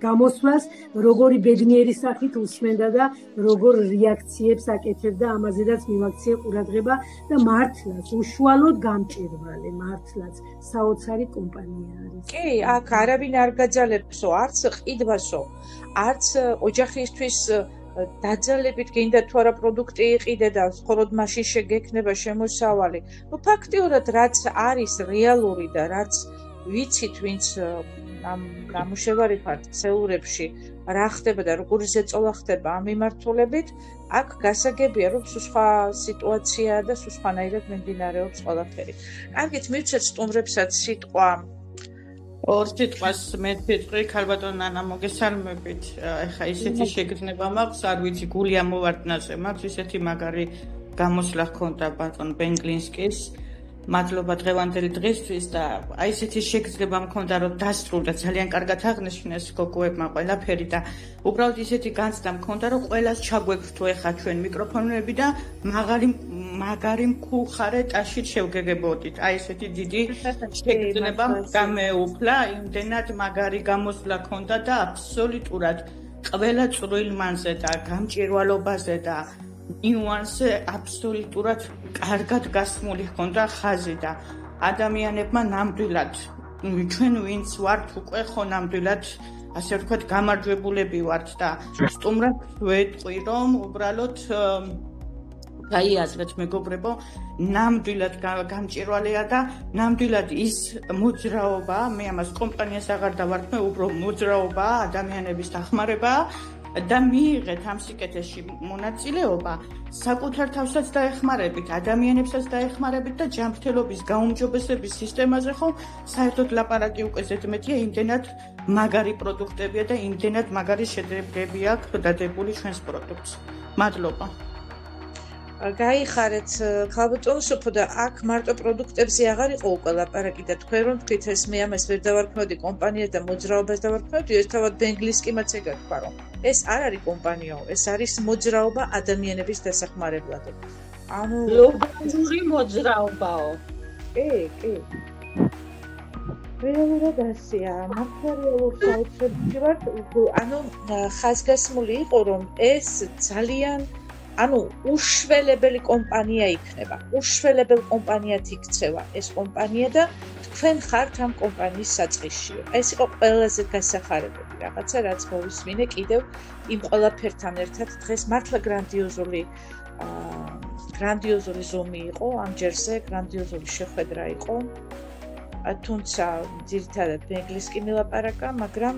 გამოსვლას როგორი ბედნიერი სახით უსმენდა და როგორ რეაქციებს აკეთებდა ამაზედაც მივაქციე ყურადღება და მართლაც უშუალოდ გამჭირვალე მართლაც საოცარი კომპანია არის კი აქ არავინ არ გაძალებსო არც ყიდვასო არც ოჯახისთვის დაძალებით გინდა თუ არა პროდუქტი იყიდე და მხოლოდ მაშინ შეგექნება შემოსავალი ნუ ფაქტიურად რაც არის რეალური და რაც ვიცით ვინც ამ ნამუშევარი ფართ ქსელურებში რა ხდება და როგორი ზეწოლა ხდება ამ მიმართულებით აქ გასაგებია რომ სხვა სიტუაციაა და სხვანაირად მიმდინარეობს ყველაფერი. კარგით მივცეთ სტუმრებსაც სიტყვა ორ სიტყვას მე ვიტყვი ქალბატონ ნანა მოგესალმებით. ეხა ისეთი შეგრძნება მაქვს, არ ვიცი გული ამოვარდნაზე მაქვს ისეთი მაგარი გამოსვლა ჰქონდა ბატონ ბენგლინსკის მადლობა დღევანდელი დღისთვის და აი ესეთი შეგრძნება მქონდა რომ დასრულდა ძალიან კარგად აღნიშნეს გოგოებმა ყველაფერი და უბრალოდ ისეთი განცდა მქონდა რომ ყველას ჩაგვექვთო ეხა ჩვენ მიკროფონები და მაგარი მქუხარე ტაშით შევგეგებოდით აი ესეთი დიდი შეგრძნება გამეუფლა იმდენად მაგარი გამოსვლა ჰქონდა და აბსოლუტურად ყველა წვრილმანზე და გამჭირვალობაზე და ნიუანსზე აბსოლუტურად კარგად გასმული ჰქონდა ხაზი და ადამიანებმა ნამდვილად ჩვენ ვინც ვართ უკვე ხო ნამდვილად ასე ვთქვათ გამარჯვებულები ვართ და სტუმრად ვეტყვი რომ უბრალოდ გაიაზრეთ მეგობრებო ნამდვილად გამჭირვალეა და ნამდვილად ის მოძრაობა მე ამას კომპანიას აღარ დავარქმე უბრალოდ მოძრაობა ადამიანების დახმარება და მიიღეთ ამ სიკეთეში მონაწილეობა, საკუთარ თავსაც დაეხმარებით, ადამიანებსაც დაეხმარებით და ჯანმრთელობის გაუმჯობესების სისტემაზე ხომ საერთოდ ლაპარაკი უკვე ზედმეტია, იმდენად მაგარი პროდუქტებია და იმდენად მაგარი შედეგები აქვს დადებული ჩვენს პროდუქტს. მადლობა. გაიხარეთ ქალბატონო სოფო და აქ მარტო პროდუქტებზე აღარ იყო უკვე ლაპარაკი და თქვენ რომ თქვით ეს მე ამას ვერ დავარქმევდი კომპანიას და მოძრაობას დავარქმევდი, ეს თავად ბენგლისკიმაც ეგ თქვა რომ ეს არ არის კომპანიაო, ეს არის მოძრაობა ადამიანების დასახმარებლად. ანუ გლობალური მოძრაობაო. კი. რეალურად ასია, მართალია საოცრები ვარ, ანუ ხაზგასმული იყო რომ ეს ძალიან უშველებელი კომპანია იქნება. უშველებელ კომპანიად იქცევა ეს კომპანია და თქვენ ხართ ამ კომპანიის საწყისში. ეს იყო ყველაზე გასახარებები რაღაცა, რაც მოვისმინე კიდევ იმ ყველაფერთან ერთად დღეს მართლა გრანდიოზული ზომი იყო, ამ ჯერზე გრანდიოზული შეხვედრა იყო. თუმცა ძირითადად ბენგლისკი მილაპარაკა, მაგრამ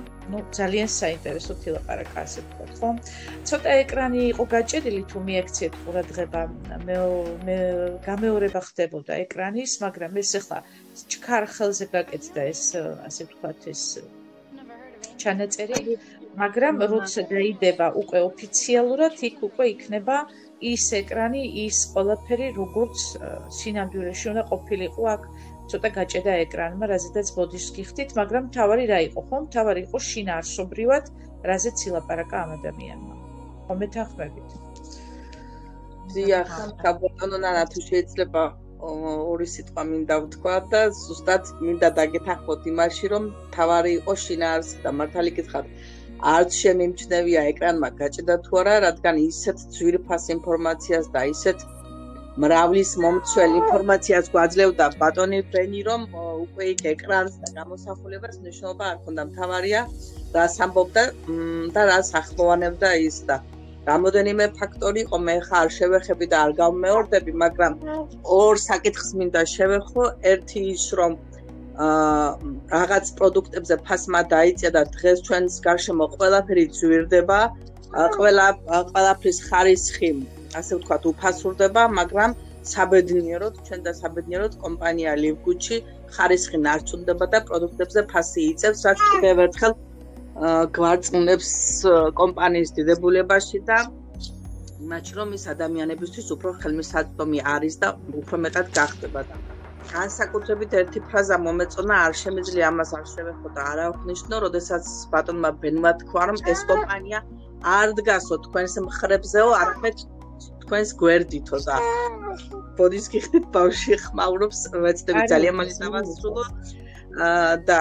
ძალიან საინტერესო თილაპარაკა, ასე ვთქვათ, ხო? ცოტა ეკრანი იყო გაჭედილი თუ მიექციეთ ყურადღება, მე გამეორება ხდებოდა ეკრანის, მაგრამ ეს ახლა ჩქარ ხელზე გაკეთდა ეს, ასე ვთქვათ, ეს ჩანაწერი, მაგრამ როცა დაიდება უკვე ოფიციალურად, იქ უკვე იქნება ის ეკრანი, ის ყველაფერი, როგორც სინამდვილეში უნდა ყოფილიყო აქ. ცოტა გაჭედა ეკრანმა, რაზედაც ბოდიშს გიხდით, მაგრამ თავარი რა იყო, ხო? თავარი იყო შინაარსობრივად, რაზეც ილაპარაკა ამ ადამიანმა. ხო მეთანხმებით? დიახ, ქალბატონო ნანა, თუ შეიძლება ორი სიტყვა მინდა ვთქვა და ზუსტად მინდა დაგეთანხმოთ იმაში, რომ თავარი იყო შინაარსი და მართალი გითხრათ, არც შემიმჩნევია ეკრანმა გაჭედა თუ არა, რადგან ისეთ ძვირფას ინფორმაციას და ისეთ მრავლის მომცველ ინფორმაციას გვაძლევდა ბატონი ბენი, რომ უკვე იქ ეკრანს და გამოსახულებას მნიშვნელობა არ ქონდა. მთავარია რას ამბობდა და რას ახმოვანებდა ის და რამოდენიმე ფაქტორი იყო, მე ხარ შევეხები და არ გავმეორდები, მაგრამ ორ საკითხს მინდა შევეხო. ერთი ის, რომ რაღაც პროდუქტებზე ფასმა დაიწია და დღეს ჩვენს გარშემო ყველაფერი ძვირდება, ყველაფრის ხარისხი ასე ვთქვათ, უფასურდება, მაგრამ საბედნიეროდ, ჩვენ და საბედნიეროდ კომპანია ლივგუჩი ხარისხი ნარჩუნდება და პროდუქტებზე ფასი იწევს, რაც კიდევ ერთხელ გვარწმუნებს კომპანიის დიდებულებაში და იმაში, რომ ის ადამიანებისთვის უფრო ხელმისაწვდომი არის და უფრო მეტად გახდება და განსაკუთრებით ერთი ფრაზა მომეწონა, არ შემიძლია ამას არ შევეხო და არ აღნიშნო, როდესაც ბატონმა ბენმა თქვა, რომ ეს კომპანია არ დგასო თქვენს მხრებზეო, არამედ თქვენს გვერდითო და ბოდის გიხდით ბავშვი ხმაურობს, ვეცდები ძალიან მალე დავასრულო და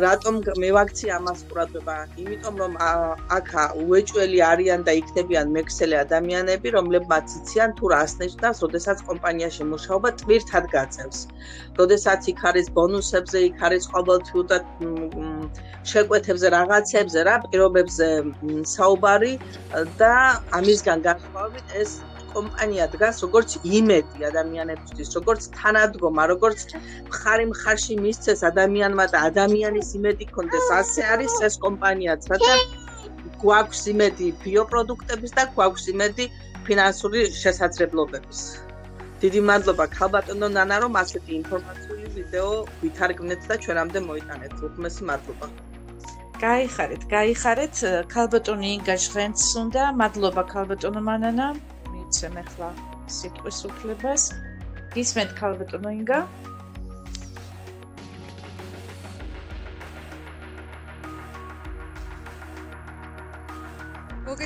რატომ მევაქცია ამას ყურადღება? იმიტომ რომ აქ უეჭველი არიან და იქნებიან მექსელი ადამიანები, რომლებმაც იციან თუ რას ნიშნავს, როდესაც კომპანიაში მუშაობა ტვირთად გაწევს. როდესაც იქ არის ბონუსებზე, იქ არის ყოველთვიურად შეკვეთებზე, რაღაცებზე, რა პირობებზე საუბარი და ამისგან განსხვავებით ეს კომპანია დგას როგორც იმედი ადამიანებისთვის, როგორც თანადგომა, როგორც მხარი მხარში მისცეს ადამიანმა და ადამიანის იმედი კონდეს. ასე არის ეს კომპანიაც, რათა გვაქვს იმედი ბიოპროდუქტების და გვაქვს იმედი ფინანსური შესაძლებლობების. დიდი მადლობა ქალბატონო ნანა, რომ ასეთი ინფორმაციული ვიდეო ვითარგმნეთ და ჩვენამდე მოიტანეთ. უხმესი მადლობა. გაიხარეთ, ქალბატონი ინგა ჟღენც უნდა, მადლობა ქალბატონო მანანა. მიცემ ახლა სიტყვის უფლებას. გისმენთ ქალბატონო ინგა?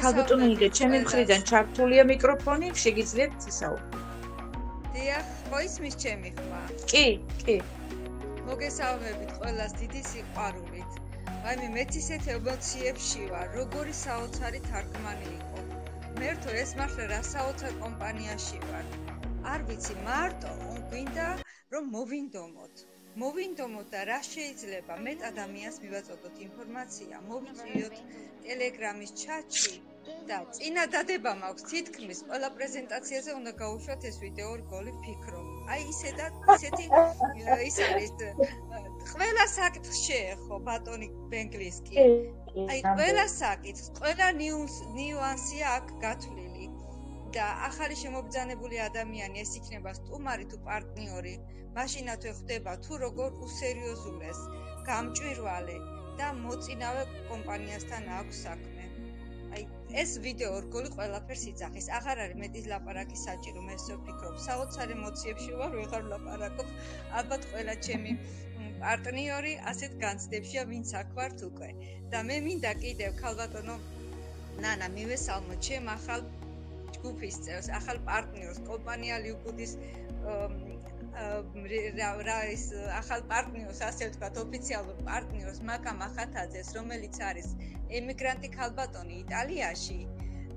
ქალბატონო ინგა, ჩემი მხრიდან ჩართულია მიკროფონი, შეგიძლიათ ისაუბროთ. დიახ, ხო ისმის ჩემი ხმა? კი. მოგესალმებით ყველას დიდი სიყვარულით. აი მეც ისეთ ემოციებში ვარ, როგორი საოცარი თარგმანი იყო. მერთო ეს მართლა რა საოცარ კომპანიაში ვარ. არ ვიცი, მარტო გვინდა რომ მოვინდომოთ და რა შეიძლება მეტ ადამიანს მივაწოდოთ ინფორმაცია, მოვიწვიოთ ტელეგრამის ჩატში და წინადადება მაქვს თითქმის ყველა პრეზენტაციაზე უნდა გავუშვათ ეს ვიდეო რგოლი ფიქრობ. აი ისეთი ის არის ყველა საკითხს შეეხო ბატონი ბენგლისკი აი ყველა საკითხს, ყველა ნიუანსია აქ გათვლილი და ახალი შემობრძანებული ადამიანი ეს იქნება სტუმარი თუ პარტნიორი, მაშინათვე ხდება თუ როგორ უსერიოზულეს, გამჭვირვალე და მოწინავე კომპანიასთან აქვს საქმე. აი ეს ვიდეო რგოლი ყველაფერს იძახის. აღარ არის მეტი ლაპარაკი საჭირო, მე ისე ვფიქრობ. საოცარ ემოციებში ვარ, ვეღარ ვლაპარაკობ. ალბათ ყველა ჩემი პარტნიორი ასეთ განცდებშია, ვინც აქ ვართ უკვე. და მე მინდა კიდევ ქალბატონო ნანა მივესალმო ჩემ ახალ ჯგუფის წევრს, ახალ პარტნიორს, კომპანია ლიუკუდის ის ახალ პარტნიორს, ასე ვთქვათ, ოფიციალურ პარტნიორს მაკამ ახათაძეს, რომელიც არის ემიგრანტი ქალბატონი იტალიაში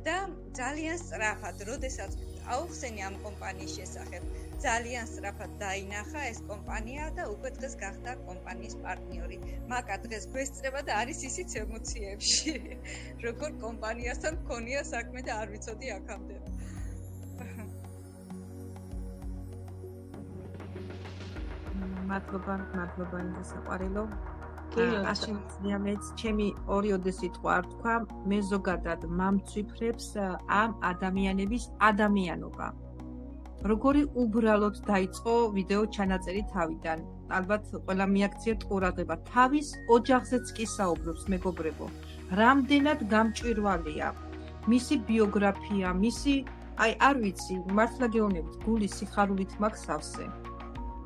და ძალიან სწრაფად, როდესაც აუხსენი ამ კომპანიის შესახებ, ძალიან სწრაფად დაინახა ეს კომპანია და უკვე დღეს გახდა კომპანიის პარტნიორი. მაკა დღეს გვესწრება და არის ისიც ემოციებში. როგორ კომპანიასთან მქონია საქმე და არ ვიცოდი აქამდე. მადლობა ინდა საყვარელო. აშენია მეც ჩემი ორიოდე სიტყვა არ თქვა, მე ზოგადად მამცვიფრებს ამ ადამიანების ადამიანობა. როგორი უბრალოდ დაიწყო ვიდეო ჩანაწერი თავიდან. ალბათ ყველა მიაქციეთ ყურადღება. თავის ოჯახზეც კი საუბრობს, მეგობრებო. რამდენად გამჭვირვალეა მისი ბიოგრაფია, მისი აი არ ვიცი, მართლა გეუბნებით, გულის სიხარულით მაქვს სავსე.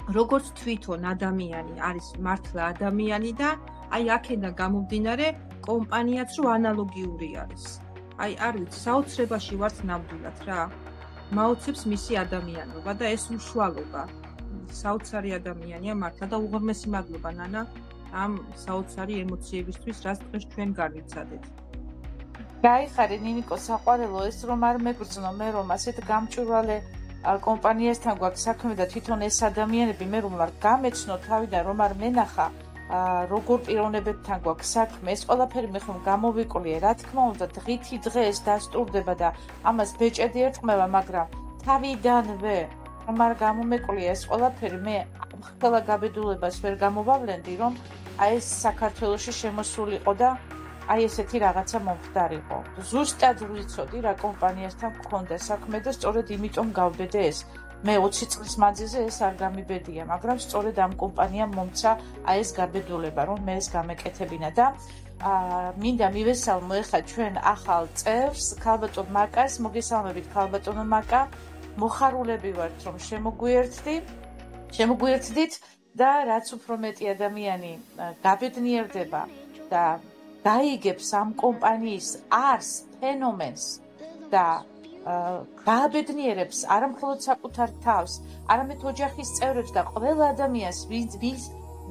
როგორც თვითონ ადამიანი არის მართლა ადამიანი და აი აქედან გამომდინარე კომპანიაც რო ანალოგიური არის. აი არ ვიცი, საოცრებაში ვართ ნამდვილად რა. მაოცებს მისი ადამიანობა და ეს უშუალობა. საოცარი ადამიანია მართლა და უღრმესი მადლობა ნანა ამ საოცარი ემოციებისთვის, რაც დღეს ჩვენ განვიცადეთ. გაიხარე ნინიკო საყვარელო, ეს რომ არ მეგრძნო მე რომ ასეთ გამჭვირვალე კომპანიასთან გვაქვს საქმე და თვითონ ეს ადამიანები მე რომ არ გამეცნო თავიდან რომ არ მენახა როგორ პიროვნებებთან გვაქვს საქმე, ეს ყველაფერი მე ხომ გამოვიკვლიე, რა თქმა უნდა დღითი დღე ეს დასტურდება და ამას ბეჭედი ერწყმება, მაგრამ თავიდანვე რომ არ გამომეკვლიე ეს ყველაფერი, მე ყველა გაბედულებას ვერ გამოვავლენდი, რომ აი ეს საქართველოში შემოსულიყო და აი ესეთი რაღაცა მომხდარიყო. ზუსტად ვიცოდი რა კომპანიასთან მქონდა საქმე და სწორედ იმიტომ გავბედე ეს. მე 20 წლის მანძილზე ეს არ გამიბედია, მაგრამ სწორედ ამ კომპანიამ მომცა აი ეს გაბედულება, რომ მე ეს გამეკეთებინა და მინდა მივესალმო ეხლა ჩვენ ახალ წევრს, ქალბატონ მაკას, მოგესალმებით ქალბატონო მაკა, მოხარულები ვართ რომ შემოგვიერთდით და რაც უფრო მეტი ადამიანი გაბედნიერდება და დაიგებს ამ კომპანიის არს, ფენომენს და გააბედნიერებს არა მხოლოდ საკუთარ თავს, არამედ ოჯახის წევრებს და ყველა ადამიანს,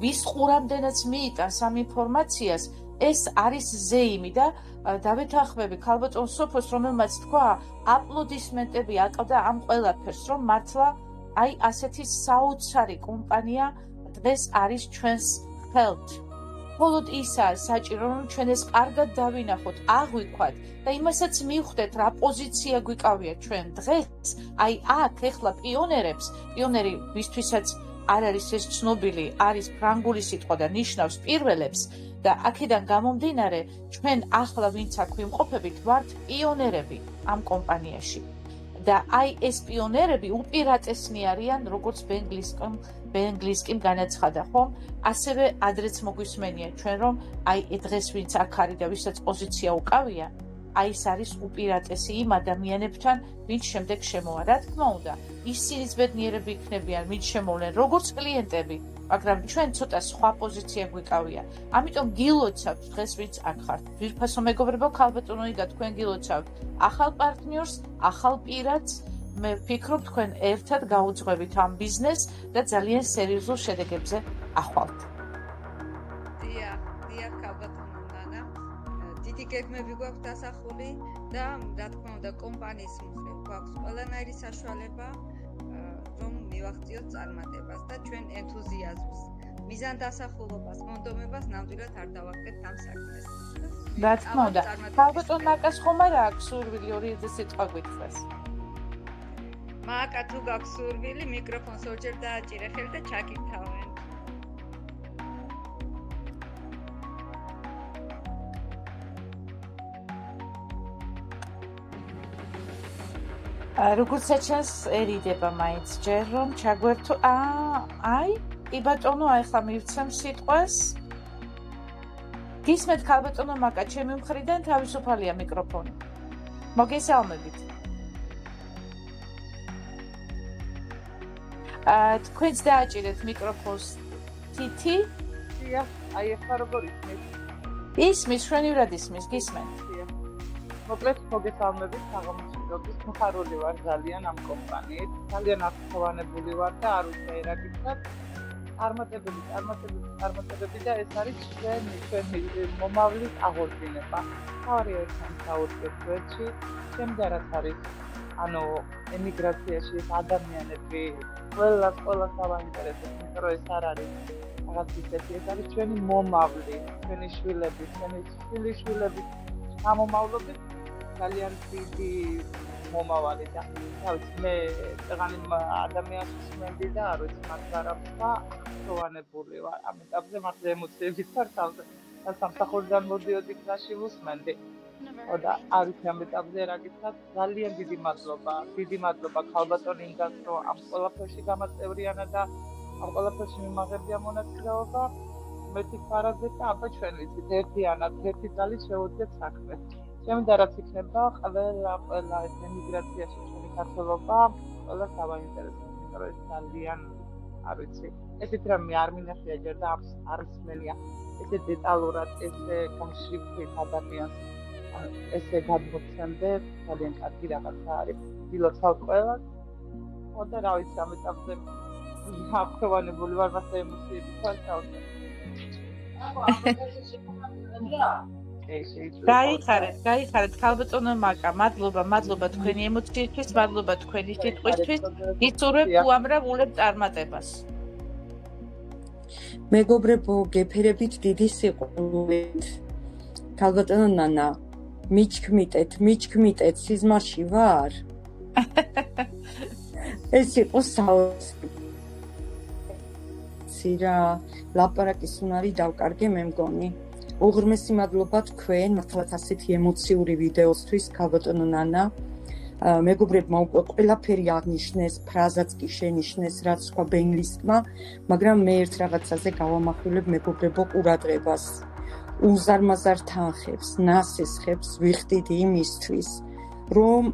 ვის ყურამდენაც მიიტანს ამ ინფორმაციას, ეს არის ზეიმი და დავეთანხმები ქალბატონ სოფოს, რომელმაც თქვა, აპლოდისმენტები აკლდა ამ ყველაფერს, რომ მართლა აი ასეთი საოცარი კომპანია დღეს არის ჩვენს ხელთ. მხოლოდ ისაა საჭირო, რომ ჩვენ ეს კარგად დავინახოთ, აღვიქვათ და იმასაც მივხვდეთ, რა პოზიცია გვიკავია ჩვენ დღეს. აი აქ ეხლა პიონერი ვისთვისაც არ არის ეს ცნობილი, არის ფრანგული სიტყვა და ნიშნავს პირველებს და აქედან გამომდინარე, ჩვენ ახლა ვინც აქ ვიმყოფებით, ვართ პიონერები ამ კომპანიაში. და აი ეს პიონერები უპირატესნი არიან, როგორც ბენგლისკიმ განაცხადა, ხომ? ასევე ადრეც მოგვისმენია ჩვენ, რომ აი დღეს ვინც აქ არის და ვისაც პოზიცია უკავია, აი ეს არის უპირატესი იმ ადამიანებთან, ვინც შემდეგ შემოვა. რა თქმა უნდა, ისინიც ბედნიერები იქნებიან, ვინც შემოვლენ, როგორც კლიენტები, მაგრამ ჩვენ ცოტა სხვა პოზიცია გვიკავია. ამიტომ გილოცავთ დღეს ვინც აქ ხართ. ძვირფასო მეგობრებო, ქალბატონო და თქვენ გილოცავთ ახალ პარტნიორს, ახალ პირადს. მე ვფიქრობ, თქვენ ერთად გაუძღვებით ამ ბიზნესს და ძალიან სერიოზულ შედეგებზე ახვალთ. დიახ, ქალბატონო ნანა. დიდი გეგმები გვაქვს დასახული და რა თქმა უნდა კომპანიის მხრივ გვაქვს ყველანაირი საშუალება რომ მივახციოთ წარმატებას და ჩვენ ენთუზიაზმს, მიზანდასახულობას, მონდომებას ნამდვილად არ დავაკეთებთ ამ საქმეს. რა თქმა უნდა, ქალბატონ მაკას ხომ არა აქვს სურვილი ორიოდე სიტყვა გითხრას? მაკა თუ გაქვს სურვილი, მიკროფონს ორჯერ დააჭირე ხელი და ჩაკითხავენ. როგორც ჩანსერიდება მაინც ჯერ რომ ჩაგვერთო აი კი ბატონო ახლა მივცემ სიტყვას გისმენთ ქალბატონო მაკა ჩემი მხრიდან თავისუფალია მიკროფონი მოგესალმებით თქვენც დააჭირეთ მიკროფონს თითი აი ახლა როგორ ისმის შვენივრად ისმის გისმენთ მოკლედ მოგესალმებით საღამოშიდობის მხარული ვარ ძალიან ამ კომპანიით ძალიან აღფრთოვანებული ვარ და არ ვიცი რა გითხრათ წარმატებები და ეს არის ჩვენი მომავლის აღორძინება თავი ერთად საუბრობთ შემდეგ რაც არის ანუ ემიგრაციაში ადამიანები ყველას დავაინტერესებს იმიტომ რომ ეს არ არის რაღაც ისეთი ეს არის ჩვენი მომავლი ჩვენი შვილები ჩვენი შვილიშვილების გამომავლობით ძალიან დიდი მომავალი და თავის მე წაღანი ადამიანს ვსმენდი და არ ვიცი მაგ გარაფა აღფრთოვანებული ვარ ამ ეტაპზე მართლა ემოციებით ვარ თავზე და სამსახურიდან მოდიოდი გზაში ვუსმენდი და არ ვიცი ამ ეტაპზე რა გითხრათ ძალიან დიდი მადლობა ქალბატონ ინგას რომ ამ ყველაფერში გამაწევრიანა და ამ ყველაფერში მიმაღებია მონაწილეობა მეთი ფარაზე და აბა ჩვენ ვიცით ერთი წელი შევუძლიათ საქმეს შემდგომ რაც იქნება ყველა ეს ემიგრაციაში ჩვენი ქართველობა ყველა დავაინტერესებს იმიტომ რომ ეს ძალიან არ ვიცი ესეთ რამე არ მინახია ჯერ და არ მსმენია ესე დეტალურად ესე კონშიფტით ადამიანს ესე გადმოცემდე ძალიან კარგი რაღაცა არის დილოცავ ყველას და რა ვიცი ამ ეტაპზე აღფრთოვანებული ვარ მასე ემოციები ვარ თავზე გაიხარეთ ქალბატონო მაკა მადლობა თქვენი ემოციისთვის მადლობა თქვენი სიტყვისთვის იცურვებ უამრავ ულებ წარმატებას მეგობრებო გეფერებით დიდი სიყვარულით ქალბატონო ნანა მიჩქმიტეთ სიზმარში ვარ ეს იყო საოცრა ლაპარაკის უნარი დავკარგე მე მგონი უღრმესი მადლობა თქვენ მართლაც ასეთი ემოციური ვიდეოსთვის ქალბატონო ნანა მეგობრებმა უკვე ყველაფერი აღნიშნეს ფრაზაც კი შენიშნეს რაც თქვა ბენლისტმა მაგრამ მე ერთ რაღაცაზე გავამახვილებ მეგობრებო ყურადღებას უზარმაზარ თანხებს ნასესხებს ვიხდიდი იმისთვის რომ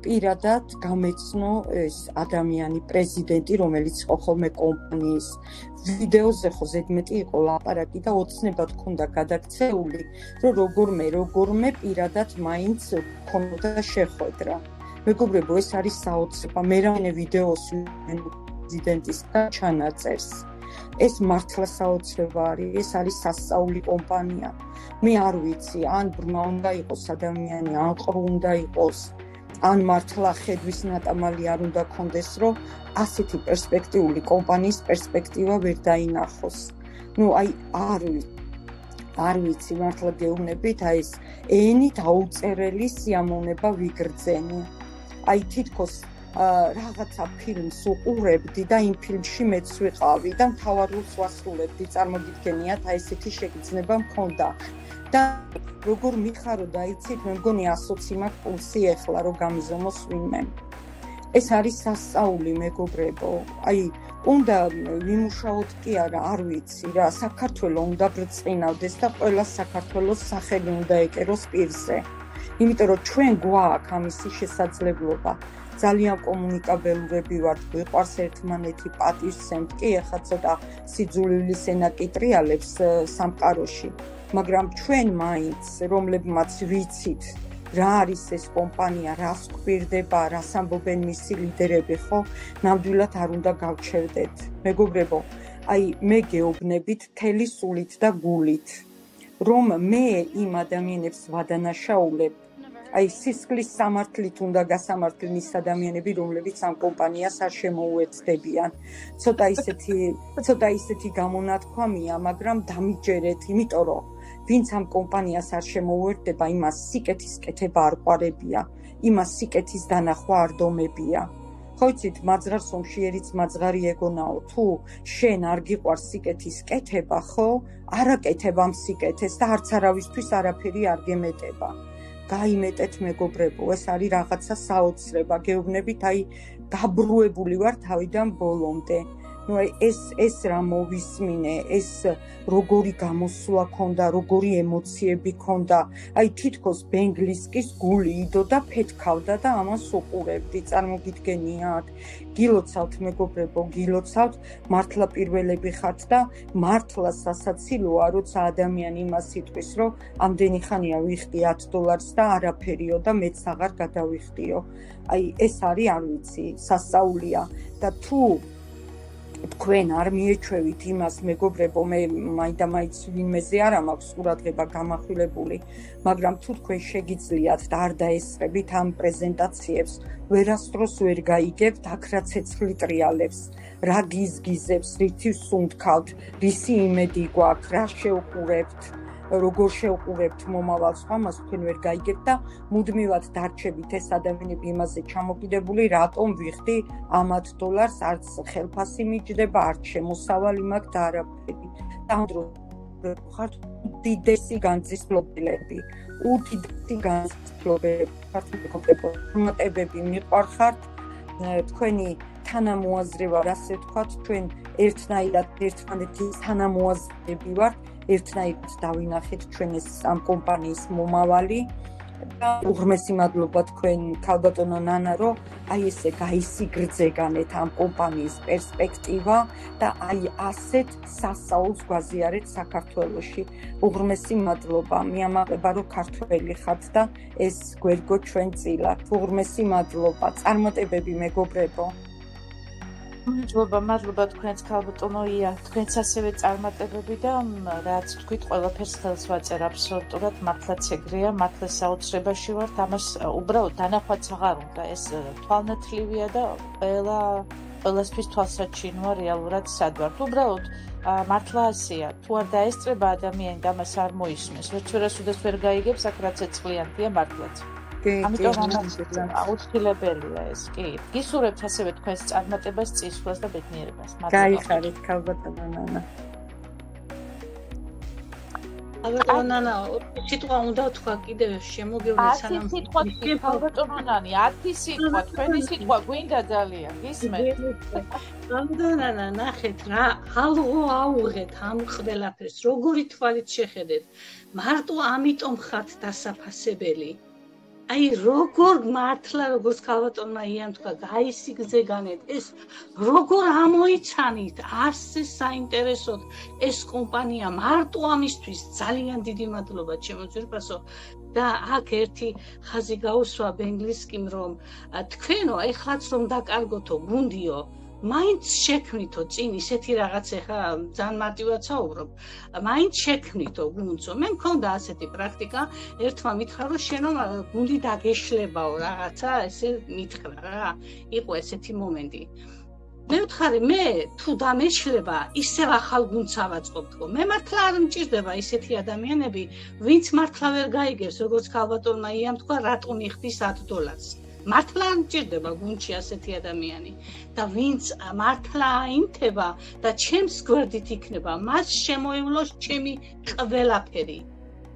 პირადად გამეცნო ეს ადამიანი პრეზიდენტი რომელიც იყო ხოლმე კომპანიის ვიდეოზე ხო ზედმეტი იყო ლაპარაკი და ოცნებად ქონდა გადაქცეული რომ როგორმე პირადად მაინც ქონდა შეხვედრა მეგობრებო ეს არის საოცრება მე რამე ვიდეოს პრეზიდენტის ჩანაწერს ეს მართლა საოცრება არის ეს არის სასწაული კომპანია მე არ ვიცი ან ბრმა უნდა იყოს ადამიანი ან ყრუ უნდა იყოს ან მართლა ხედვის ნატამალი არ უნდა კონდეს რომ ასეთი პერსპექტიული კომპანიის პერსპექტივა ვერ დაინახოს ნუ აი არ ვიცი მართლა გეუბნებით აი ეს ენით აუწერელი სიამოვნება ვიგრძენი აი თითქოს რაღაცა ფილმს უყურებდი და იმ ფილმში მეც ვიყავი და მთავარ როლს ვასრულებდი წარმოგიდგენიათ აი ესეთი შეგრძნება მქონდა და როგორ მიხარო და იცით მე მგონი 120 მაქვს პულსი ეხლა რომ გამიზომოს ვინმე ეს არის სასწაული მეგობრებო აი უნდა ვიმუშაოთ კი არა არ ვიცი რა საქართველოს უნდა ბრწყინავდეს და ყველა საქართველოს სახელი უნდა ეკეროს პირზე იმიტომ რომ ჩვენ გვაქვს ამისი შესაძლებლობა ძალიან კომუნიკაბელურები ვართ გვიყვარს ერთმანეთი პატივსცემთ კი ახლა ცოტა სიძულვილის ენა კი ტრიალებს სამყაროში მაგრამ ჩვენ მაინც რომლებმაც ვიცით რა არის ეს კომპანია რას გვირდება რას ამბობენ მისი ლიდერები ხო ნამდვილად არ უნდა გავჩერდეთ მეგობრებო აი მე გეუბნებით თელი სულით და გულით რომ მე იმ ადამიანებს ვადანაშაულებ აი სისხლის სამართლით უნდა გასამართლონ ის ადამიანები რომლებიც ამ კომპანიას არ შემოუერთდებიან ცოტა ისეთი გამონათქვამია მაგრამ დამიჯერეთ იმიტომ რომ ვინც ამ კომპანიას არ შემოუერთდება იმას სიკეთის კეთება არ ყვარებია იმას სიკეთის დანახვა არ დომებია ხო იცით მაძღარს ომშიერიც მაძღარი ეგონაო თუ შენ არ გიყვარს სიკეთის კეთება ხო არა კეთებ ამ სიკეთეს და არც არავისთვის არაფერი არ გემეტება გაიმეტეთ მეგობრებო, ეს არის რაღაცა საოცრება, გეუბნებით, აი გაბრუებული ვარ თავიდან ბოლომდე. Ну ეს რა მოვისმინე, ეს როგორი გამოსვლა ქონდა, როგორი ემოციები ქონდა. აი თითქოს ბენგლისკის გული იდო და ფეთქავდა და ამას უყურებდი. წარმოგიდგენიათ? გილოცავთ მეგობრებო, გილოცავთ, მართლა პირველები ხართ და მართლა სასაცილოა, როცა ადამიანი იმას იტყვის, რომ ამდენი ხანია ვიხდი $10 და არაფერიო და მეც აღარ გადავიხდიო. აი ეს არის, არ ვიცი, სასწაულია და თუ თქვენ არ მიეჩვევით იმას მეგობრებო, მე მაინდა-მაინც ვინმეზე არა მაქვს ყურადღება გამახვილებული, მაგრამ თუ თქვენ შეგიძლიათ და არ დაესწრებით ამ პრეზენტაციებს, ვერასდროს ვერ გაიგებთ აქ რა ცეცხლი ტრიალებს, რა გიზგიზებს, რითი სუნთქავთ, რისი იმედი გვაქვს, რა შევყურებთ, როგორ შევყურებთ მომავალს, ამას თქვენ ვერ გაიგებთ და მუდმივად დარჩებით ეს ადამიანები იმაზე ჩამოკიდებული, რატომ ვიხდი ამ $10, არც ხელფასი მიჯდება, არც შემოსავალი მაქვს და არაფერი. ამ დროს ხართ უდიდესი განძისფლობელები, ხართ მეგობრებო, მიყვარხართ, თქვენი თანამოაზრევა, ასე ვთქვათ, ჩვენ ერთნაირად ერთმანეთის თანამოაზრეები ვართ. ერთნაირად დავინახეთ ჩვენ ეს ამ კომპანიის მომავალი და უღრმესი მადლობა თქვენ ქალბატონო ნანა, რომ აი ესე გაისიგრძეგანეთ ამ კომპანიის პერსპექტივა და აი ასეთ სასწაულს გვაზიარეთ საქართველოში. უღრმესი მადლობა, მიამაყება რომ ქართველი ხართ და ეს გვერგო ჩვენ წილად. უღრმესი მადლობა, წარმატებები მეგობრებო. მადლობა თქვენს ქალბატონოია, თქვენც ასევე წარმატებები და რაც თქვით, ყველაფერს ხელს ვაწერ აბსოლუტურად, მართლაც ეგრეა, მართლა საოცრებაში ვართ, ამას უბრალოდ დანახვაც აღარ უნდა, ეს თვალნათლივია და ყველასთვის თვალსაჩინოა რეალურად სად ვართ. უბრალოდ მართლა ასეა, თუ არ დაესწრება ადამიანი და მას არ მოისმენს, ვერც უდას ვერ გაიგებს, აქ რაც ეწყლიანთია მართლაც. ამიტომ აუცილებელია ეს, კი. გისურვებთ ასევე თქვენს წარმატებას, წისვლას და ბედნიერებას. გაიხარით ქალბატონო ნანა. ქალბატონო ნანა, სიტყვა უნდა თქვა კიდევ შემოგევლე სანამ. 10 სიტყვა ქალბატონო ნანი, 10 სიტყვა, თქვენი სიტყვა გვინდა ძალიან, გისმენთ? ქალბატონო ნანა, ნახეთ რა, ალღო აუღეთ ამ ყველაფერს, როგორი თვალით შეხედეთ. მარტო ამიტომ ხართ დასაფასებელი. აი როგორ მართლა როგორც ქალბატონმა იან თქვა, გაისიგრძეგანეთ, ეს როგორ ამოიცანით, ასე საინტერესოდ ეს კომპანია მარტო ამისთვის ძალიან დიდი მადლობა ჩემო ძვირფასო და აქ ერთი ხაზი გაუსვა ბენგლისკიმ, რომ თქვენო ეხლაც რომ დაკარგოთო გუნდიო, მაინც შექმნითო წინ ისეთი რაღაც, ეხა ძალიან მარტივად საუბრობ, მაინც შექმნითო გუნდსო. მე მქონდა ასეთი პრაქტიკა, ერთმა მითხრა, რომ შენო გუნდი დაგეშლებაო რაღაცა, ესე მითხრა რა, იყო ესეთი მომენტი. მე ვთხარი, მე თუ დამეშლება, ისევ ახალ გუნდს ავაწყობთქო. მე მართლა არ მჭირდება ისეთი ადამიანები, ვინც მართლა ვერ გაიგებს, როგორც ქალბატონმა იან თქვა, რატომ იხდის $10. მართლა არ მჭირდება გუნდში ასეთი ადამიანი და ვინც მართლა აინთება და ჩემს გვერდით იქნება, მას შემოევლოს ჩემი ყველაფერი.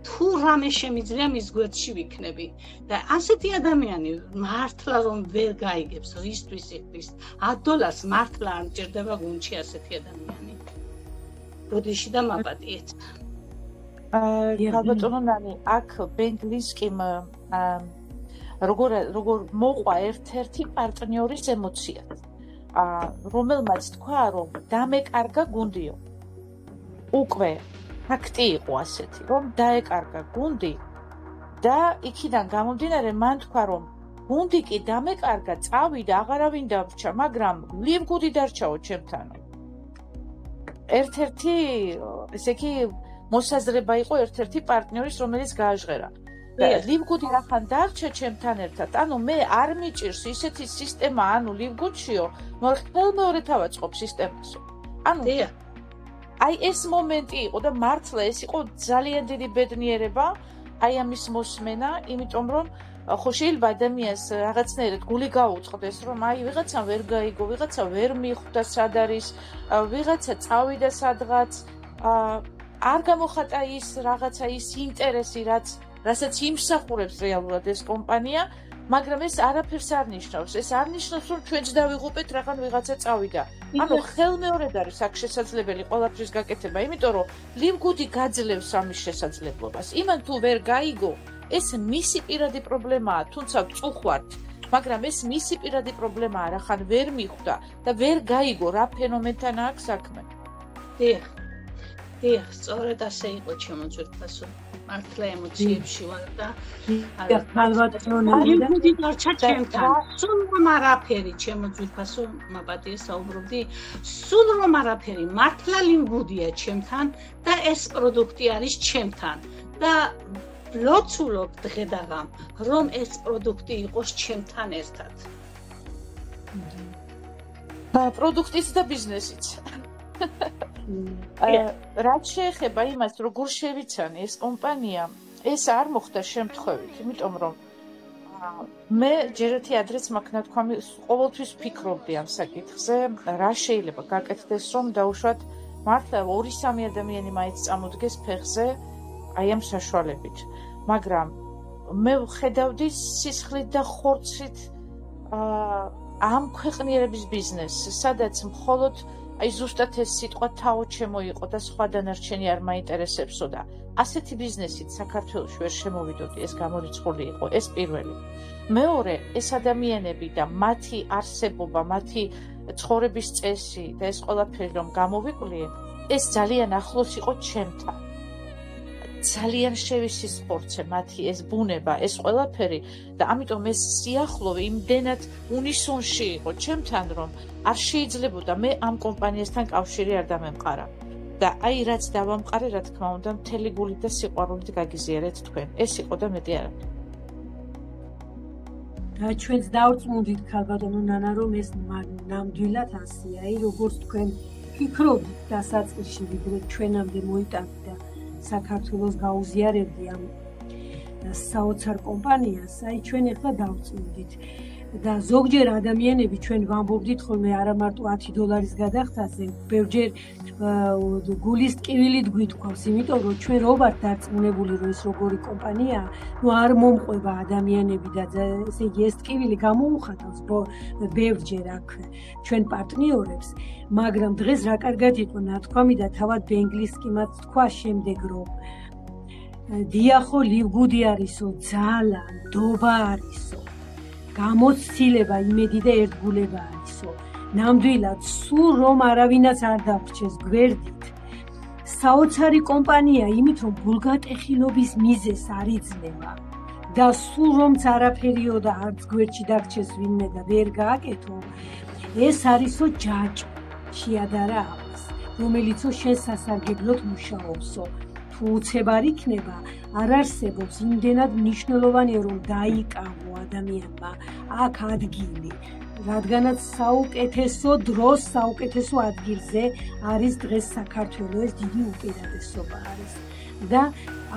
თუ რამე შემიძლია მის გვერდში ვიქნები და ასეთი ადამიანი მართლა რომ ვერ გაიგებს, რისთვის იხდის $10 მართლა არ მჭირდება გუნდში ასეთი ადამიანი. ბოდიში და მაპატიეთ. ქალბატონო ნანი, აქ ბენგლისკიმ როგორ მოყვა ერთ-ერთი პარტნიორის ემოციად, რომელმაც თქვა, რომ დამეკარგა გუნდიო. უკვე ფაქტი იყო ასეთი, რომ დაეკარგა გუნდი და იქიდან გამომდინარე მან თქვა, რომ გუნდი კი დამეკარგა, წავიდა, აღარავინ დარჩა, მაგრამ ლივგუდი დარჩაო ჩემთანო. ერთ-ერთი, ესე იგი, მოსაზრება იყო ერთ-ერთი პარტნიორის, რომელიც გააჟღერა. ლივგუდი რახან დარჩა ჩემთან ერთად, ანუ მე არ მიჭირს ისეთი სისტემა, ანუ ლივგუდშიო, მეორე თავაწყობ სისტემასო. ანუ აი ეს მომენტი იყო და მართლა ეს იყო ძალიან დიდი ბედნიერება, აი ამის მოსმენა, იმიტომ რომ ხო შეიძლება ადამიანს რაღაცნაირად გული გაუწყდეს, რომ აი ვიღაცა ვერ გაიგო, ვიღაცა ვერ მიხვდა სად არის, ვიღაცა წავიდა სადღაც, არ გამოხატა ის რაღაცა ის ინტერესი, რაც რასაც იმსახურებს რეალურად ეს კომპანია, მაგრამ ეს არაფერს არ ნიშნავს. ეს არ ნიშნავს, რომ ჩვენც დავიღუპეთ, რაღან ვიღაცა წავიდა. ანუ ხელმეორედ არის აქ შესაძლებელი ყველაფრის გაკეთება, იმიტომ რომ ლივგუდი გაძლევს ამის შესაძლებლობას. იმან თუ ვერ გაიგო, ეს მისი პირადი პრობლემაა, თუმცა წუხვართ, მაგრამ ეს მისი პირადი პრობლემაა, რახან ვერ მიხვდა და ვერ გაიგო, რა ფენომენთან აქვს საქმე. დიახ, სწორედ ასე იყო ჩემო ძვირფასო. მართლა ემოციებში ვარ და ლივგუდი დარჩა ჩემთან. სულ რომ არაფერი ჩემო ძვირფასო, მაპატიე საუბრობდი, სულ რომ არაფერი, მართლა ლივგუდია ჩემთან და ეს პროდუქტი არის ჩემთან და ლოცულობ დღედაღამ, რომ ეს პროდუქტი იყოს ჩემთან ერთად. პროდუქტიც და ბიზნესიც. რაც შეეხება იმას, როგორ შევიცანი ეს კომპანია, ეს არ მოხდა შემთხვევით, იმიტომ რომ მე ჯერეთი ადრეც მაქვს ნათქვამი, ყოველთვის ვფიქრობდი ამ საკითხზე, რა შეიძლება გაკეთდეს, რომ დაუშვათ მართლა 2-3 ადამიანი მაინც წამოდგეს ფეხზე აი ამ საშუალებით. მაგრამ მე ვხედავდი სისხლით და ხორცით ამ ქვეყნიერების ბიზნესს, სადაც მხოლოდ აი ზუსტად ეს სიტყვა თაო ჩემო იყო და სხვა დანარჩენი არ მაინტერესებსო და ასეთი ბიზნესით საქართველოში ვერ შემოვიდოდი, ეს გამორიცხული იყო, ეს პირველი. მეორე, ეს ადამიანები და მათი არსებობა, მათი ცხოვრების წესი და ეს ყველაფერი რომ გამოვიკვლიე, ეს ძალიან ახლოს იყო ჩემთან. ძალიან შევისისხორცე მათი ეს ბუნება, ეს ყველაფერი და ამიტომ ეს სიახლოვე იმდენად უნისონში იყო ჩემთან, რომ არ შეიძლებოდა მე ამ კომპანიასთან კავშირი არ დამემყარა. და აი რაც დავამყარე, რა თქმა უნდა, მთელი გულით და სიყვარულით გაგიზიარეთ თქვენ. ეს იყო და მეტი არაფერი. და ჩვენც დავწმუნდით ქალბატონო ნანა, რომ ეს ნამდვილად ასეა, აი როგორც თქვენ ფიქრობთ დასაწყისში, ვიდრე ჩვენამდე მოიტანდა საქართველოს გაუზიარებდი ამ საოცარ კომპანიას, აი ჩვენ ახლა დავწმუნდით. და ზოგჯერ ადამიანები ჩვენ ვამბობდით ხოლმე არა მარტო $10 გადახდაზე, ბევრჯერ გულის ტკივილით გვიტყვავს, იმიტომ რომ ჩვენ რო ვართ დარწმუნებული, რომ ეს როგორი კომპანია, ნუ არ მომყვება ადამიანები და ესე იგი ეს ტკივილი გამოუხატავს ბევრჯერ აქ ჩვენ პარტნიორებს, მაგრამ დღეს რა კარგად იყო ნათქვამი და თავად ბენგლისკი მათ თქვა შემდეგ რომ დიახო ლივგუდი არისო, ძალა, ნდობა არისო. გამოცდილება, იმედი და ერთგულება არისო. ნამდვილად, სულ რომ არავინაც არ დავრჩეს გვერდით. საოცარი კომპანია, იმით რომ გულგატეხილობის მიზეზს არ იძლევა და სულ რომც არაფერიო და არც გვერდში დარჩეს ვინმე და ვერ გააკეთო, ეს არისო ჯაჭვი, შეადარა ამას, რომელიცო შენ სასარგებლოდ მუშაობსო. თუ უცებარ იქნება, არ არსებობს იმდენად მნიშვნელოვანია, რომ დაიკავო ადამიანმა აქ ადგილი, რადგანაც საუკეთესო დროს, საუკეთესო ადგილზე არის დღეს საქართველოს, ეს დიდი უპირატესობა არის. და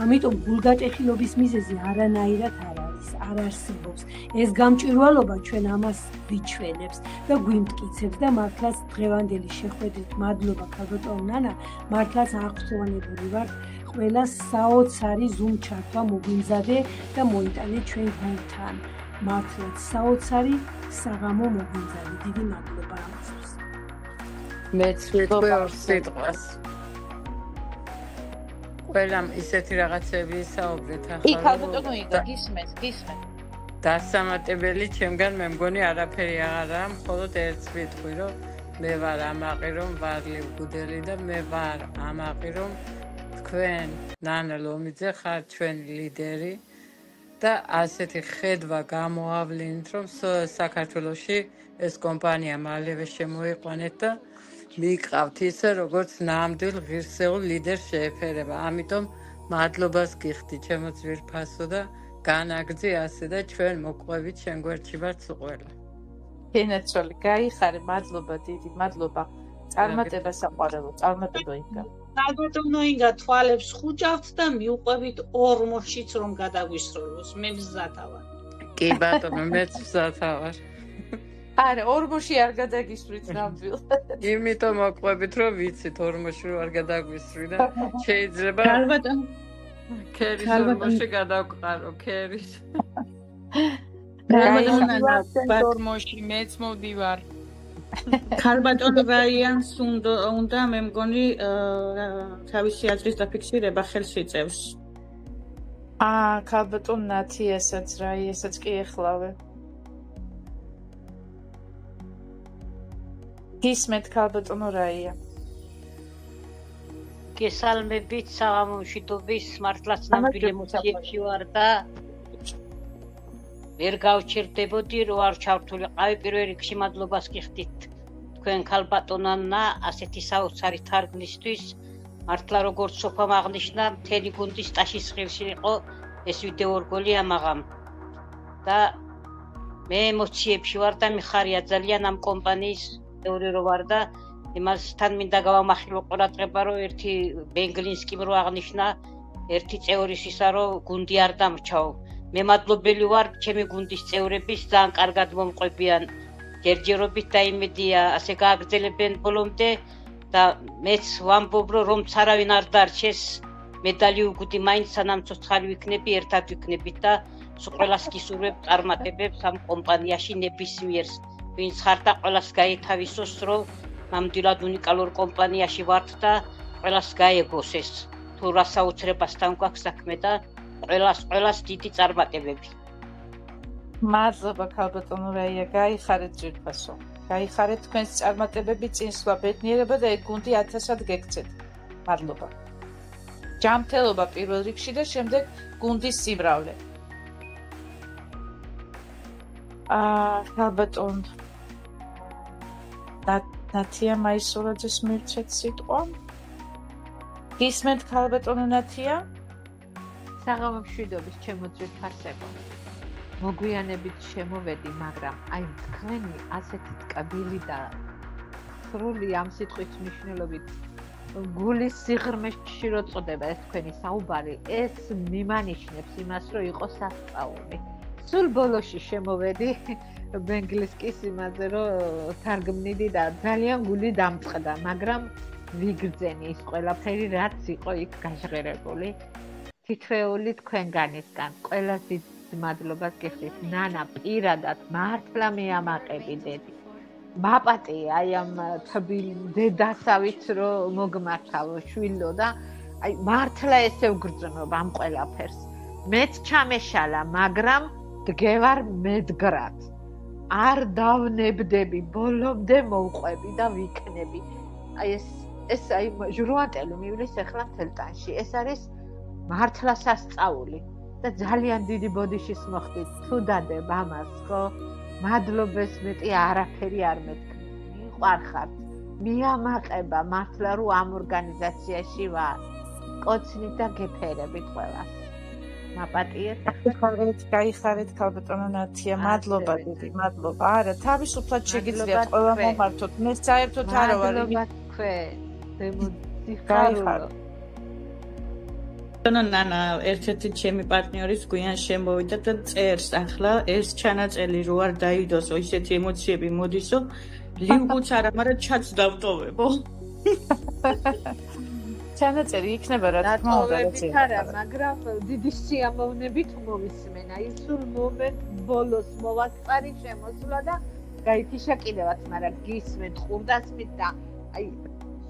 ამიტომ გულგატეხილობის მიზეზი არანაირად არ არის, არ არსებობს. ეს გამჭვირვალობა ჩვენ ამას ვიჩვენებს და გვიმტკიცებს და მართლაც დღევანდელი შეხვედრით მადლობა ქალბატონო ნანა, მართლაც აღფრთოვანებული ვარ. ყველა საოცარი ზუმ ჩართვა მოგვიმზადე და მოიტანე ჩვენ გულთან. მართლაც საოცარი საღამო მოგვიმზადე. დიდი მადლობა ამისთვის. მეც ვიტყვი ორ სიტყვას. ყველამ ისეთი რაღაცები საუბრეთ ახლა. იქ ალბათო იგა გისმენთ. დასამატებელი ჩემგან მე მგონი არაფერი აღარაა, მხოლოდ ერთს ვიტყვი, რომ მე ვარ ამაყი, რომ ვარ ლივგუდელი და მე ვარ ამაყი, რომ თქვენ ნანა ლომიძე ხართ ჩვენი ლიდერი და ასეთი ხედვა გამოავლინეთ, რომ საქართველოში ეს კომპანია მალევე შემოიყვანეთ და მიყავთ ისე, როგორც ნამდვილ ღირსეულ ლიდერს შეეფერება. ამიტომ მადლობას გიხდი ჩემო ძვირფასო და განაგრძე ასე და ჩვენ მოყვებით შენ გვერდში ვართ ყველა. ენაცოლი, გაიხარე, მადლობა, დიდი მადლობა. წარმატება საყვარელო, წარმატება იქა. ქალბატონო ინგა თვალებს ხუჭავთ და მიუყვებით ორმოშიც რომ გადაგვისროლოს. მე მზადა ვარ. კი ბატონო, მეც მზადა ვარ. არა, ორმოში არ გადაგისვრით ნამდვილად. იმიტომ მოყვებით რომ ვიცით ორმოში რო არ გადაგვისვრი და შეიძლება ქერის ორმოში გადავყარო, ქერის. ბატმოში მეც მოვდივარ. ქალბატონ რაიანს უნდა მე მგონი თავისი აზრის დაფიქსირება ხელს იწევს. ქალბატონ ნათიასაც რაიასაც კი ეხლავე. გისმენთ ქალბატონო რაია. გესალმებით საღამომშვიდობის მართლაც ნამდვილი ემოციებში ვარ და ვერ გავჩერდებოდი რო არ ჩავთვლიყავი პირველ რიგში მადლობას გიხდით თქვენ ქალბატონანნა ასეთი საოცარი თარგმნისთვის მართლა როგორც სოფამ აღნიშნა მთელი გუნდის ტაშის ხილში იყო ეს ვიდეო რგოლი ამაღამ და მე ემოციებში ვარ და მიხარია ძალიან ამ კომპანიის წევრი რო ვარ და იმასთან მინდა გავამახვილო ყურადღება რომ ერთი ბენგლინსკიმ რო აღნიშნა ერთი წევრის ისა რომ გუნდი არ დამრჩაო მე მადლობელი ვარ ჩემი გუნდის წევრების ძალიან კარგად მომყვებიან ჯერჯერობით და იმედია ასე გააგრძელებენ ბოლომდე და მეც ვამბობ რომ არავინ არ დარჩეს медали უგუდი მაინც სანამ ცოცხალი ვიქნები ერთად ვიქნებით და ყველას გისურვებ წარმატებებს ამ კომპანიაში ნებისმიერს ვინც ხარ და ყველას გაეთავისოს რომ ნამდვილად უნიკალურ კომპანიაში ვართ და ყველას გაეგოს ეს თუ რა საოცრებასთან გვაქვს საქმე და ყველას დიდი წარმატებები. მადლობა ქალბატონო რაია, გაიხარეთ ძვირფასო. გაიხარეთ თქვენს წარმატებები, წინსვლა, ბედნიერება და ეგ გუნდი 1000-ად გექცეთ. მადლობა. ჯანმრთელობა პირველ რიგში და შემდეგ გუნდის სიმრავლე. ქალბატონ ნათია მაისურაძეს მივცეთ სიტყვა. გისმენთ ქალბატონო ნათია? საღამომშვიდობის ჩემო ძვირფასებო. მოგვიანებით შემოვედი, მაგრამ აი თქვენი ასეთი ტკბილი და სრული ამ სიტყვის მნიშვნელობით გულის სიღრმეში რო წოდება ეს თქვენი საუბარი, ეს მიმანიშნებს იმას, რომ იყო სასწაული. სულ ბოლოში შემოვედი ბენგლისკის იმაზე, რომ თარგმნიდი და ძალიან გული დამწყდა, მაგრამ ვიგრძენი ის ყველაფერი, რაც იყო იქ გაჟღერებული. თითოეული თქვენგანისგან ყველას დიდ მადლობას გიხდით. ნანა პირადად მართლა მეამაყები დედი. მაპატია აი ამ თბილ დედასავით რომ მოგმართავო შვილო და აი მართლა ესე ვგრძნობ ამ ყველაფერს. მეც ჩამეშალა, მაგრამ დგევარ მედგრად. არ დავნებდები, ბოლომდე მოვყვები და ვიქნები. აი ეს აი ჟურვანტელი მივლის ახლა თელტანში. ეს არის მართლა სასწაული და ძალიან დიდი ბოდიშის მოხდით თუ დადებ ამას ხო მადლობას მეტი არაფერი არ მეთქნი მიყვარხართ მიამაყება მართლა რომ ამ ორგანიზაციაში ვარ კოცნით და გეფერებით ყველას მაპატიეთ გაიხარეთ ქალბატონო ნათია მადლობა დიდი მადლობა არა თავისუფლად შეგიძლიათ ყველა მომართოთ მე საერთოდ არა ვარ მადლობა თქვენ გაიხარეთ ნანა ერთ-ერთი ჩემი პარტნიორის გვიან შემოვიდა და წერს ახლა ეს ჩანაწერი რო არ დაიდოსო ისეთი ემოციები მოდისო ლინგუც არა მაგრამ ჩაც დავტოვებო ჩანაწერი იქნება რა თქმა უნდა არა მაგრამ დიდი სიამოვნებით მოვისმენ აი სულ მომენტ ბოლოს მოვასწარი შემოსვლა და გაიქიშა კიდევაც მაგრამ გისმენთ ხურდასმით და აი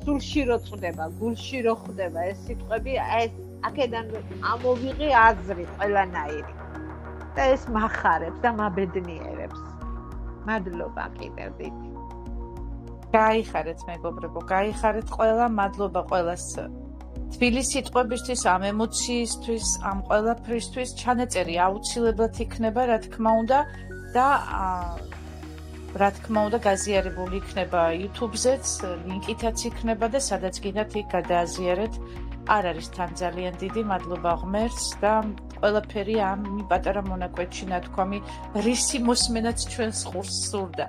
სულში რო წდება გულში რო ხდება ეს სიტყვები ეს აქედან ამოვიღე აზრი ყველანაირი და ეს מחარებს და მაბედნიერებს მადლობა კიდევ დიდი გაიხარეთ მეგობრებო გაიხარეთ ყველა მადლობა ყველას თბილი სიტყვებისთვის ამ ემოციისთვის ამ ყველაფრისთვის ჩანაწერი აუცილებლად იქნება რა თქმა უნდა და რა თქმა უნდა გაზიარებული იქნება YouTube-ზეც ლინკითაც იქნება და სადაც გინდათ იქ გადააზიარეთ არ არის თან ძალიან დიდი მადლობა ღმერთს და ყველაფერი ამ პატარა მონაკვეთში ნათქვამი რისი მოსმენაც ჩვენს ხურს სურდა.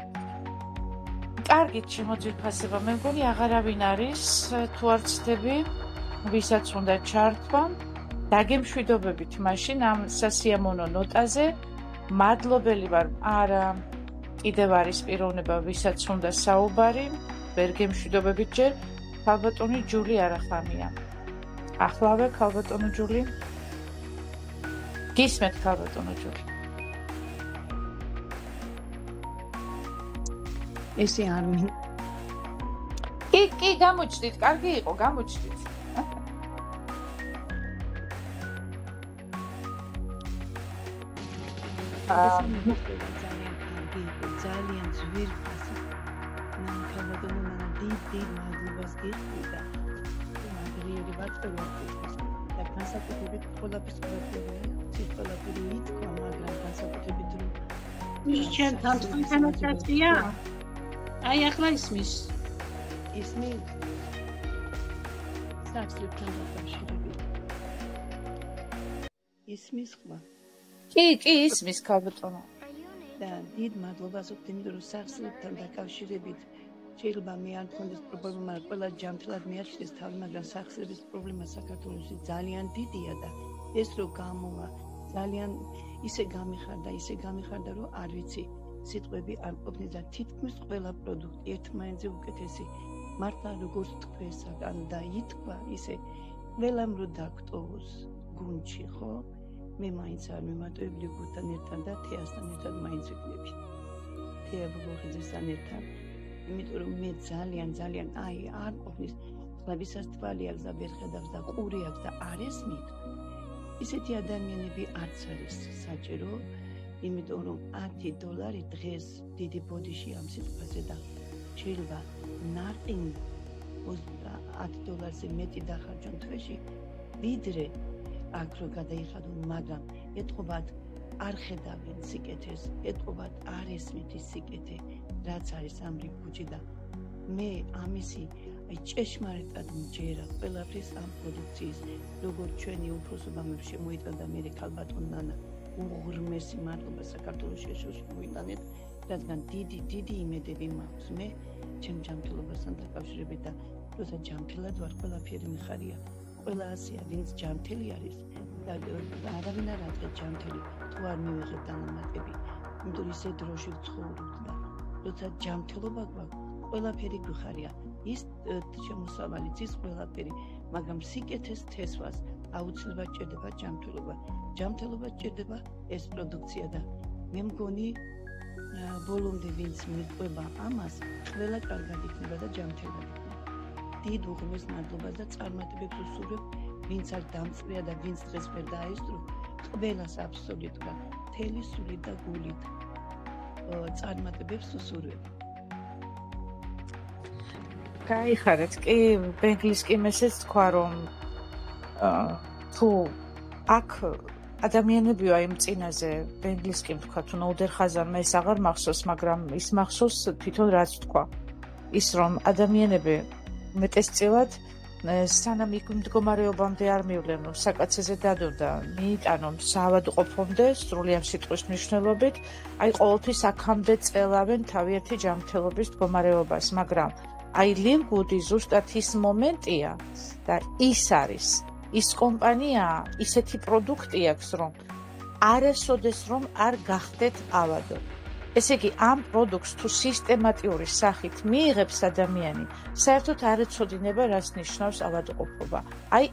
კარგით შემოძვირფასება მე მგონი აღარავინ არის თუ არ ცდები ვისაც უნდა ჩართვა დაგემშვიდობებით მაშინ ამ სასიამოვნო ნოტაზე მადლობელი ვარ არა კიდევ არის პიროვნება ვისაც უნდა საუბარი ვერ გემშვიდობებით ჯერ ქალბატონი ჯული არახამია ახლავე ქალბატონო ჯული გისმენთ ქალბატონო ჯული. ესე არ მინდა. კი, გამოჩდით, კარგი იყო, გამოჩდით. ძალიან ძვირფასი. მან ქალბატონო მან დიდ მადლობას გიხდი და მაგრიერი ვაწევთ და განსაკუთრებით ყველაფერს ყველაფერი ითქვა, მაგრამ განსაკუთრებით რომ ის ჩემთან კონცენტრაცია. აი ახლა ისმის. ისმის. საერთოდ დაკავშირებით. ისმის ხმა. კი, ისმის ქალბატონო. და დიდ მადლობას ვუხდით, იმიტომ რომ სახსრებთან დაკავშირებით შეიძლება მე არ მქონდეს პრობლემა, მაგრამ ყველა ჯანმრთელად მიაჩნდეს თავი, მაგრამ სახსრების პრობლემა საქართველოში ძალიან დიდია და ეს რო გამოვა ძალიან ისე გამიხარდა, რომ არ ვიცი, სიტყვები არ ყოფნის და თითქმის ყველა პროდუქტი ერთმანეთზე უკეთესი. მართლა როგორც თქვენ და ითქვა ისე ყველამ რო დაგტოვოს გუნდში, ხო? მე მაინც არ მემატოებლი გუნდთან ერთად და თეასთან ერთად მაინც ვიქნები. თეა ბოგოხიძესთან ერთად. იმიტომ რომ მე ძალიან არ ყოფნის ხლა ვისაც თვალი აქვს და ვერ ხედავს და ყური აქვს და არ ესმით. ისეთი ადამიანები არც არის საჭირო, იმიტომ რომ $10 დღეს დიდი ბოდიში ამ სიტყვაზე და შეიძლება ნარყინი $10-ზე მეტი დახარჯონ თვეში, ვიდრე აქ რო გადაიხადონ, მაგრამ ეთყობათ არ ხედავენ სიკეთეს, ეთყობათ არ ესმით ის სიკეთე, რაც არის ამ რიფუჯი და მე ამისი ჭეშმარიტად მჯერა ყველაფრის ამ პროდუქციის, როგორც ჩვენი უფროსობამებს შემოიტანდა მე ქალბატონ ნანა, უღრმესი მადლობა საქართველოს შეშოშმოიტანეთ, რადგან დიდი იმედები მაქვს მე ჩემ ჯანმრთელობასთან დაკავშირებით და როცა ჯანმრთელად ვარ, ყველაფერი მიხარია. ყველა ასეა, ვინც ჯანმრთელი არის და არავინ არ არის ჯანმრთელი, თუ არ მივიღებ დანამატები, იმიტომ ისე დროში ვცხოვრობთ და როცა ჯანმრთელობა გვაქვს, ყველაფერი გვიხარია. ის შემოსავალიც ის ყველაფერი, მაგრამ სიკეთეს თესვას აუცილებლად ჭირდება ჯანმრთელობა. ჯანმრთელობა ჭირდება ეს პროდუქცია და მე მგონი ბოლომდე ვინც მიყვება ამას, ყველა კარგად იქნება და ჯანმრთელად იქნება. დიდ უღრმეს მადლობას და წარმატებებს ვუსურვებ, ვინც არ დამწვრია და ვინც დღეს ვერ დაესწრო, ყველას აბსოლუტურად მთელი სულით და გულით წარმატებებს ვუსურვებ. გაიხარეთ, კი, ბენგლის კი მესეც თქვა, რომ თუ აქ ადამიანები აი იმ წინაზე ბენგლის კი თქვა, თუ ნოუდერ ხაზარმა ეს აღარ მახსოვს, მაგრამ ის მახსოვს თვითონ რაც თქვა. ის რომ ადამიანები მეტესწილად სანამ იქ მდგომარეობამდე არ მივლენ, რომ საკაცეზე დადო და მიიტანონ საავადმყოფომდე სრული ამ სიტყვის მნიშვნელობით, აი ყოველთვის აქამდე წელავენ თავიანთი ჯანმრთელობის მდგომარეობას, მაგრამ აი ლილგუდი ზუსტად ის მომენტია და ის არის ის კომპანია, ისეთი პროდუქტი აქვს, რომ არასოდეს რომ არ გახდეთ ავადო. ესე იგი, ამ პროდუქტს თუ სისტემატიური სახით მიიღებს ადამიანი, საერთოდ არ ეცოდინება, რას ნიშნავს ავადმყოფობა. აი,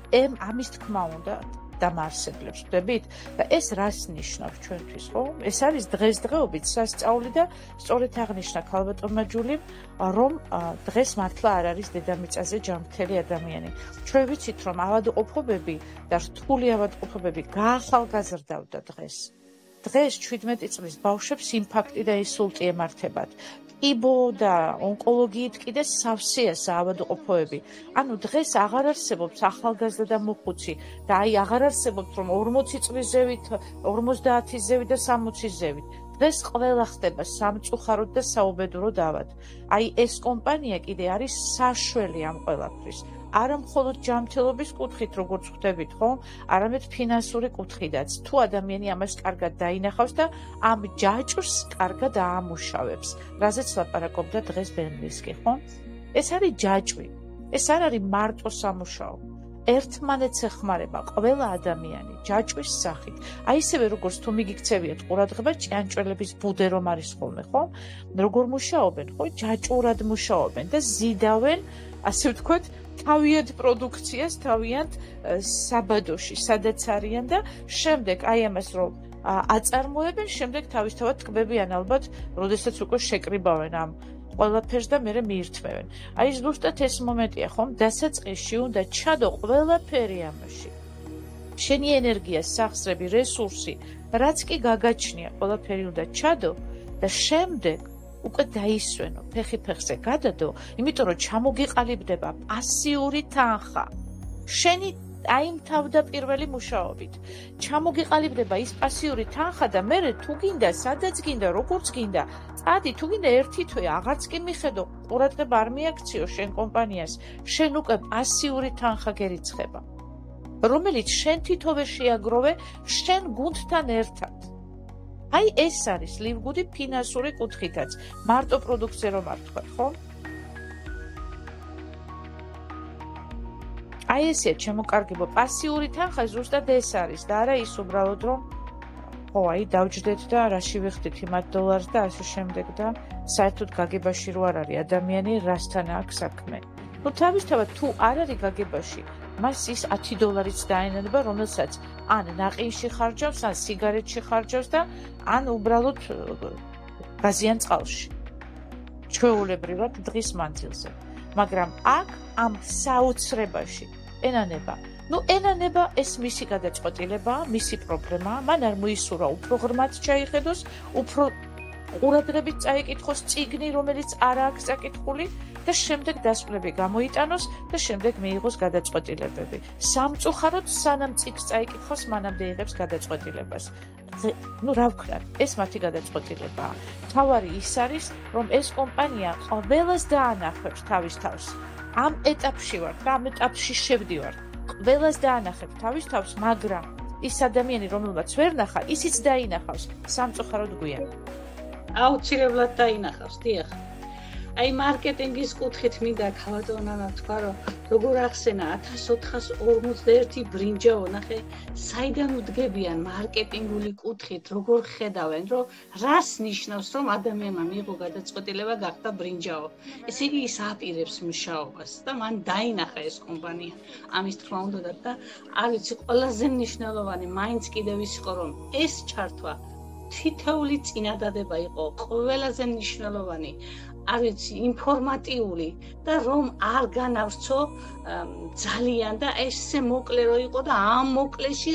ამის თქმა უნდა დამაარსებლებს ვხვდებით და ეს რას ნიშნავს ჩვენთვის, ხო? ეს არის დღესდღეობით სასწაული და სწორედ აღნიშნა ქალბატონმა ჯულიმ, რომ დღეს მართლა არ არის დედამიწაზე ჯანმრთელი ადამიანი. ჩვენ ვიცით, რომ ავადმყოფობები და რთული ავადმყოფობები გაახალგაზრდავდა დღეს. დღეს 17 წლის ბავშვებს ინფარქტი და ინსულტი ემართებათ. კიბო და ონკოლოგიით კიდე სავსეა საავადმყოფოები. ანუ დღეს აღარ არსებობს ახალგაზრდა და მოხუცი და აი აღარ არსებობს რომ 40 წლის ზევით, 50-ის ზევით და 60-ის ზევით. დღეს ყველა ხდება სამწუხაროდ და საუბედუროდ ავად. აი ეს კომპანია კიდე არის საშველი ამ ყველაფრის. არა მხოლოდ ჯანმრთელობის კუთხით, როგორც ხვდებით, ხო? არამედ ფინანსური კუთხიდაც. თუ ადამიანი ამას კარგად დაინახავს და ამ ჯაჭვს კარგად აამუშავებს, რაზეც ლაპარაკობდა დღეს ბენგლისკი, ხო? ეს არის ჯაჭვი. ეს არ არის მარტო სამუშაო. ერთმანეთს ეხმარება ყველა ადამიანი ჯაჭვის სახით. აი ისევე როგორც თუ მიგიქცევიათ ყურადღება ჭიანჭველების ბუდე რომ არის ხოლმე, ხო? როგორ მუშაობენ, ხო? ჯაჭურად მუშაობენ და ზიდავენ, ასე ვთქვათ, თავიანთ პროდუქციას, თავიანთ საბადოში, სადაც არიან და შემდეგ აი ამას რომ აწარმოებენ, შემდეგ თავისთავად ტკბებიან ალბათ, როდესაც უკვე შეკრიბავენ ამ ყველაფერს და მერე მიირთმევენ. აი ზუსტად ეს მომენტია, ხომ? დასაწყისში უნდა ჩადო ყველაფერი ამაში. შენი ენერგია, სახსრები, რესურსი, რაც კი გაგაჩნია, ყველაფერი უნდა ჩადო და შემდეგ უკვე დაისვენო, ფეხი ფეხზე გადადო, იმიტომ რომ ჩამოგიყალიბდება პასიური თანხა. შენი აი იმ თავდაპირველი მუშაობით ჩამოგიყალიბდება ის პასიური თანხა და მერე თუ გინდა, სადაც გინდა, როგორც გინდა, წადი, თუ გინდა ერთი თვე აღარც კი მიხედო, ყურადღება არ მიაქციო შენ კომპანიას, შენ უკვე პასიური თანხა გერიცხება, რომელიც შენ თვითონვე შეაგროვე შენ გუნდთან ერთად. აი ეს არის ლივგუდი ფინანსური კუთხითაც, მარტო პროდუქტზე რომ არ თქვა, ხო? აი ესეა შემოკარგებო, პასიური თანხა ზუსტად ეს არის და არა ის უბრალოდ რომ ხო, აი დავჯდეთ და რაში ვიხდით იმათ დოლარს და ასე შემდეგ და საერთოდ გაგებაში რო არ არის ადამიანი რასთან აქვს საქმე. ნუ თავისთავად თუ არ არის გაგებაში, მას ის 10 დოლარიც დაენადება, რომელსაც ან ნაყინში ხარჯავს, ან სიგარეტში ხარჯავს და ან უბრალოდ გაზიან წყალში. ჩვეულებრივად დღის მანძილზე. მაგრამ აქ ამ საოცრებაში ენანება. ნუ ენანება ეს მისი გადაწყვეტილებაა, მისი პრობლემაა, მან არ მოისურვა უფრო ღრმად ჩაიხედოს, უფრო ყურადღებით წაიკითხოს წიგნი, რომელიც არ აქვს წაკითხული და შემდეგ დასკვნები გამოიტანოს და შემდეგ მიიღოს გადაწყვეტილებები. სამწუხაროდ სანამ წიგნს წაიკითხოს, მანამდე იღებს გადაწყვეტილებას. ნუ რა ვქნათ, ეს მათი გადაწყვეტილებაა. თავარი ის არის, რომ ეს კომპანია ყველას დაანახებს თავის თავს. ამ ეტაპში ვარ და ამ ეტაპში შევდივარ. ყველას დაანახებს თავის თავს, მაგრამ ის ადამიანი, რომელმაც ვერ ნახა, ისიც დაინახავს სამწუხაროდ გვიან. აუცილებლად დაინახავს, დიახ. აი მარკეტინგის კუთხით მინდა ქალბატონანა თქვა, რომ როგორ ახსენა 1441 ბრინჯაო, ნახე, საიდან უდგებიან მარკეტინგული კუთხით, როგორ ხედავენ, რომ რას ნიშნავს, რომ ადამიანმა მიიღო გადაწყვეტილება გახდა ბრინჯაო. ესე იგი ის აპირებს მუშაობას და მან დაინახა ეს კომპანია. ამის თქმა უნდა და არ ვიცი, ყველაზე მნიშვნელოვანი მაინც კიდევ ის იყო, რომ ეს ჩართვა თითოეული წინადადება იყო ყველაზე მნიშვნელოვანი. არ ვიცი, ინფორმატიული და რომ არ განავრცო ძალიან და ესე მოკლე რო იყო და ამ მოკლეში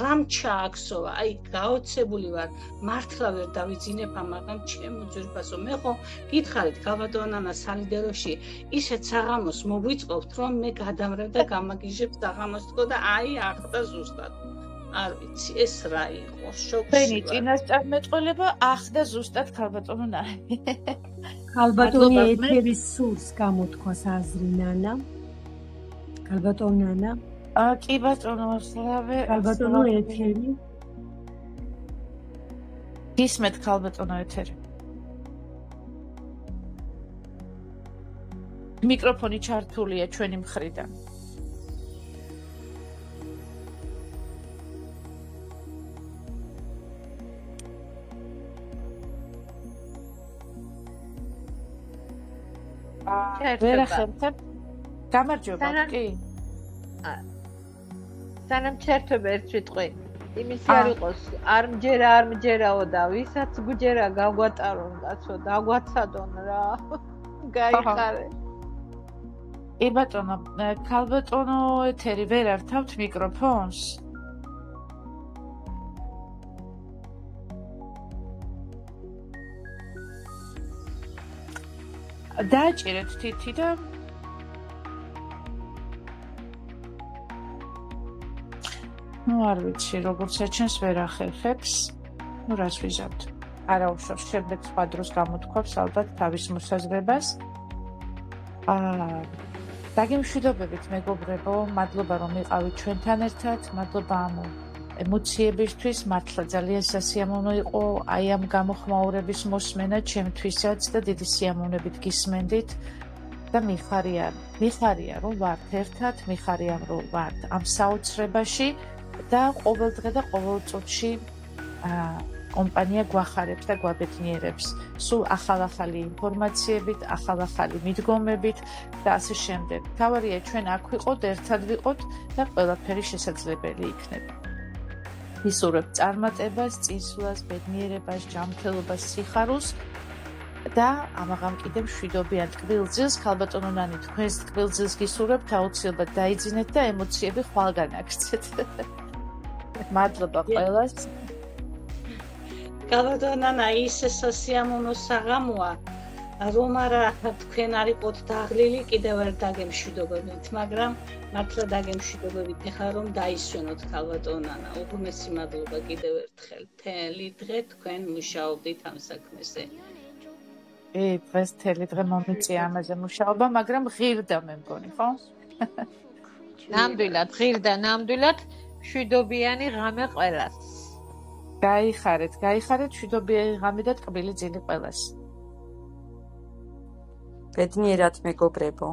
რამ ჩააქსოვა. აი, გაოცებული ვარ, მართლა ვერ დავიძინებ ამაღამ ჩემო ძვირფასო. მე ხო გითხარით ქალბატონანა სალიდეროში ისეთ საღამოს მოგვიწყობთ, რომ მე გადამრევ და გამაგიჟებ საღამოს თქო და აი ახდა ზუსტად. არ ვიცი, ეს რა იყო, შოკში. ბენი წინასწარმეტყველება ახდა ზუსტად ქალბატონო ნაი. ქალბატონი ეთერის სურს გამოთქვას აზრი ნანა. ქალბატონო ნანა. კი ბატონო, სლავე. ქალბატონო ეთერი. გისმენთ ქალბატონო ეთერი. მიკროფონი ჩართულია ჩვენი მხრიდან. ვერ ახერხებ. გამარჯობა, კი. სანამ ჩერთვებ ერთ სიტყვი. იმისი არ იყოს, არ მჯერაო და ვისაც გუჯერა გაგვატარონ კაცო, დაგვაცადონ რა. გაიხარე. ე ბატონო, ქალბატონო ეთერი ვერ ართავთ მიკროფონს? დააჭირეთ თითი და ნუ არ ვიცი, როგორც საჩენს ვერ ახერხებს. ნუ რას ვიზავთ? არა უშავს, შემდეგ სხვა დროს გამოთქვავს ალბათ თავის მოსაზრებას. დაგემშვიდობებით მეგობრებო, მადლობა რომ იყავით ჩვენთან ერთად, მადლობა ამ ემოციებისთვის, მართლა ძალიან სასიამოვნო იყო აი ამ გამოხმაურების მოსმენა ჩემთვისაც და დიდი სიამოვნებით გისმენდით და მიხარია რომ ვართ ერთად, მიხარია რომ ვართ ამ საოცრებაში და ყოველ დღე და ყოველ წუთში კომპანია გვახარებს და გვაბედნიერებს სულ ახალ-ახალი ინფორმაციებით, ახალ-ახალი მიდგომებით და ასე შემდეგ. თავარია ჩვენ აქ ვიყოთ, ერთად ვიყოთ და ყველაფერი შესაძლებელი იქნება. ვისურვებთ წარმატებას, წინსვლას, ბედნიერებას, ჯანმრთელობას, სიხარულს და ამაღამ კიდევ მშვიდობიან ტკბილძილს. ქალბატონო ნანი, თქვენს ტკბილძილს გისურვებთ, აუცილებლად დაიძინეთ და ემოციები ხვალ განაგრძეთ. მადლობა ყველას. ქალბატონო ნანა, ისე სასიამოვნო საღამოა, რომ არა თქვენ არ იყოთ დაღლილი, კიდევ ვერ დაგემშვიდობებით, მაგრამ მართლა დაგემშვიდობებით ხა რომ დაისვენოთ ქალბატონო ნანა. უღრმესი მადლობა კიდევ ერთხელ. მთელი დღე თქვენ მუშაობდით ამ საქმეზე. დღეს მთელი დღე მომიწია ამაზე მუშაობა, მაგრამ ღირდა მე მგონი, ხო? ნამდვილად, ღირდა, ნამდვილად, მშვიდობიანი ღამე ყველას. გაიხარეთ, მშვიდობიანი ღამე და ტკბილი ძილი ყველას. ბედნიერად მეგობრებო.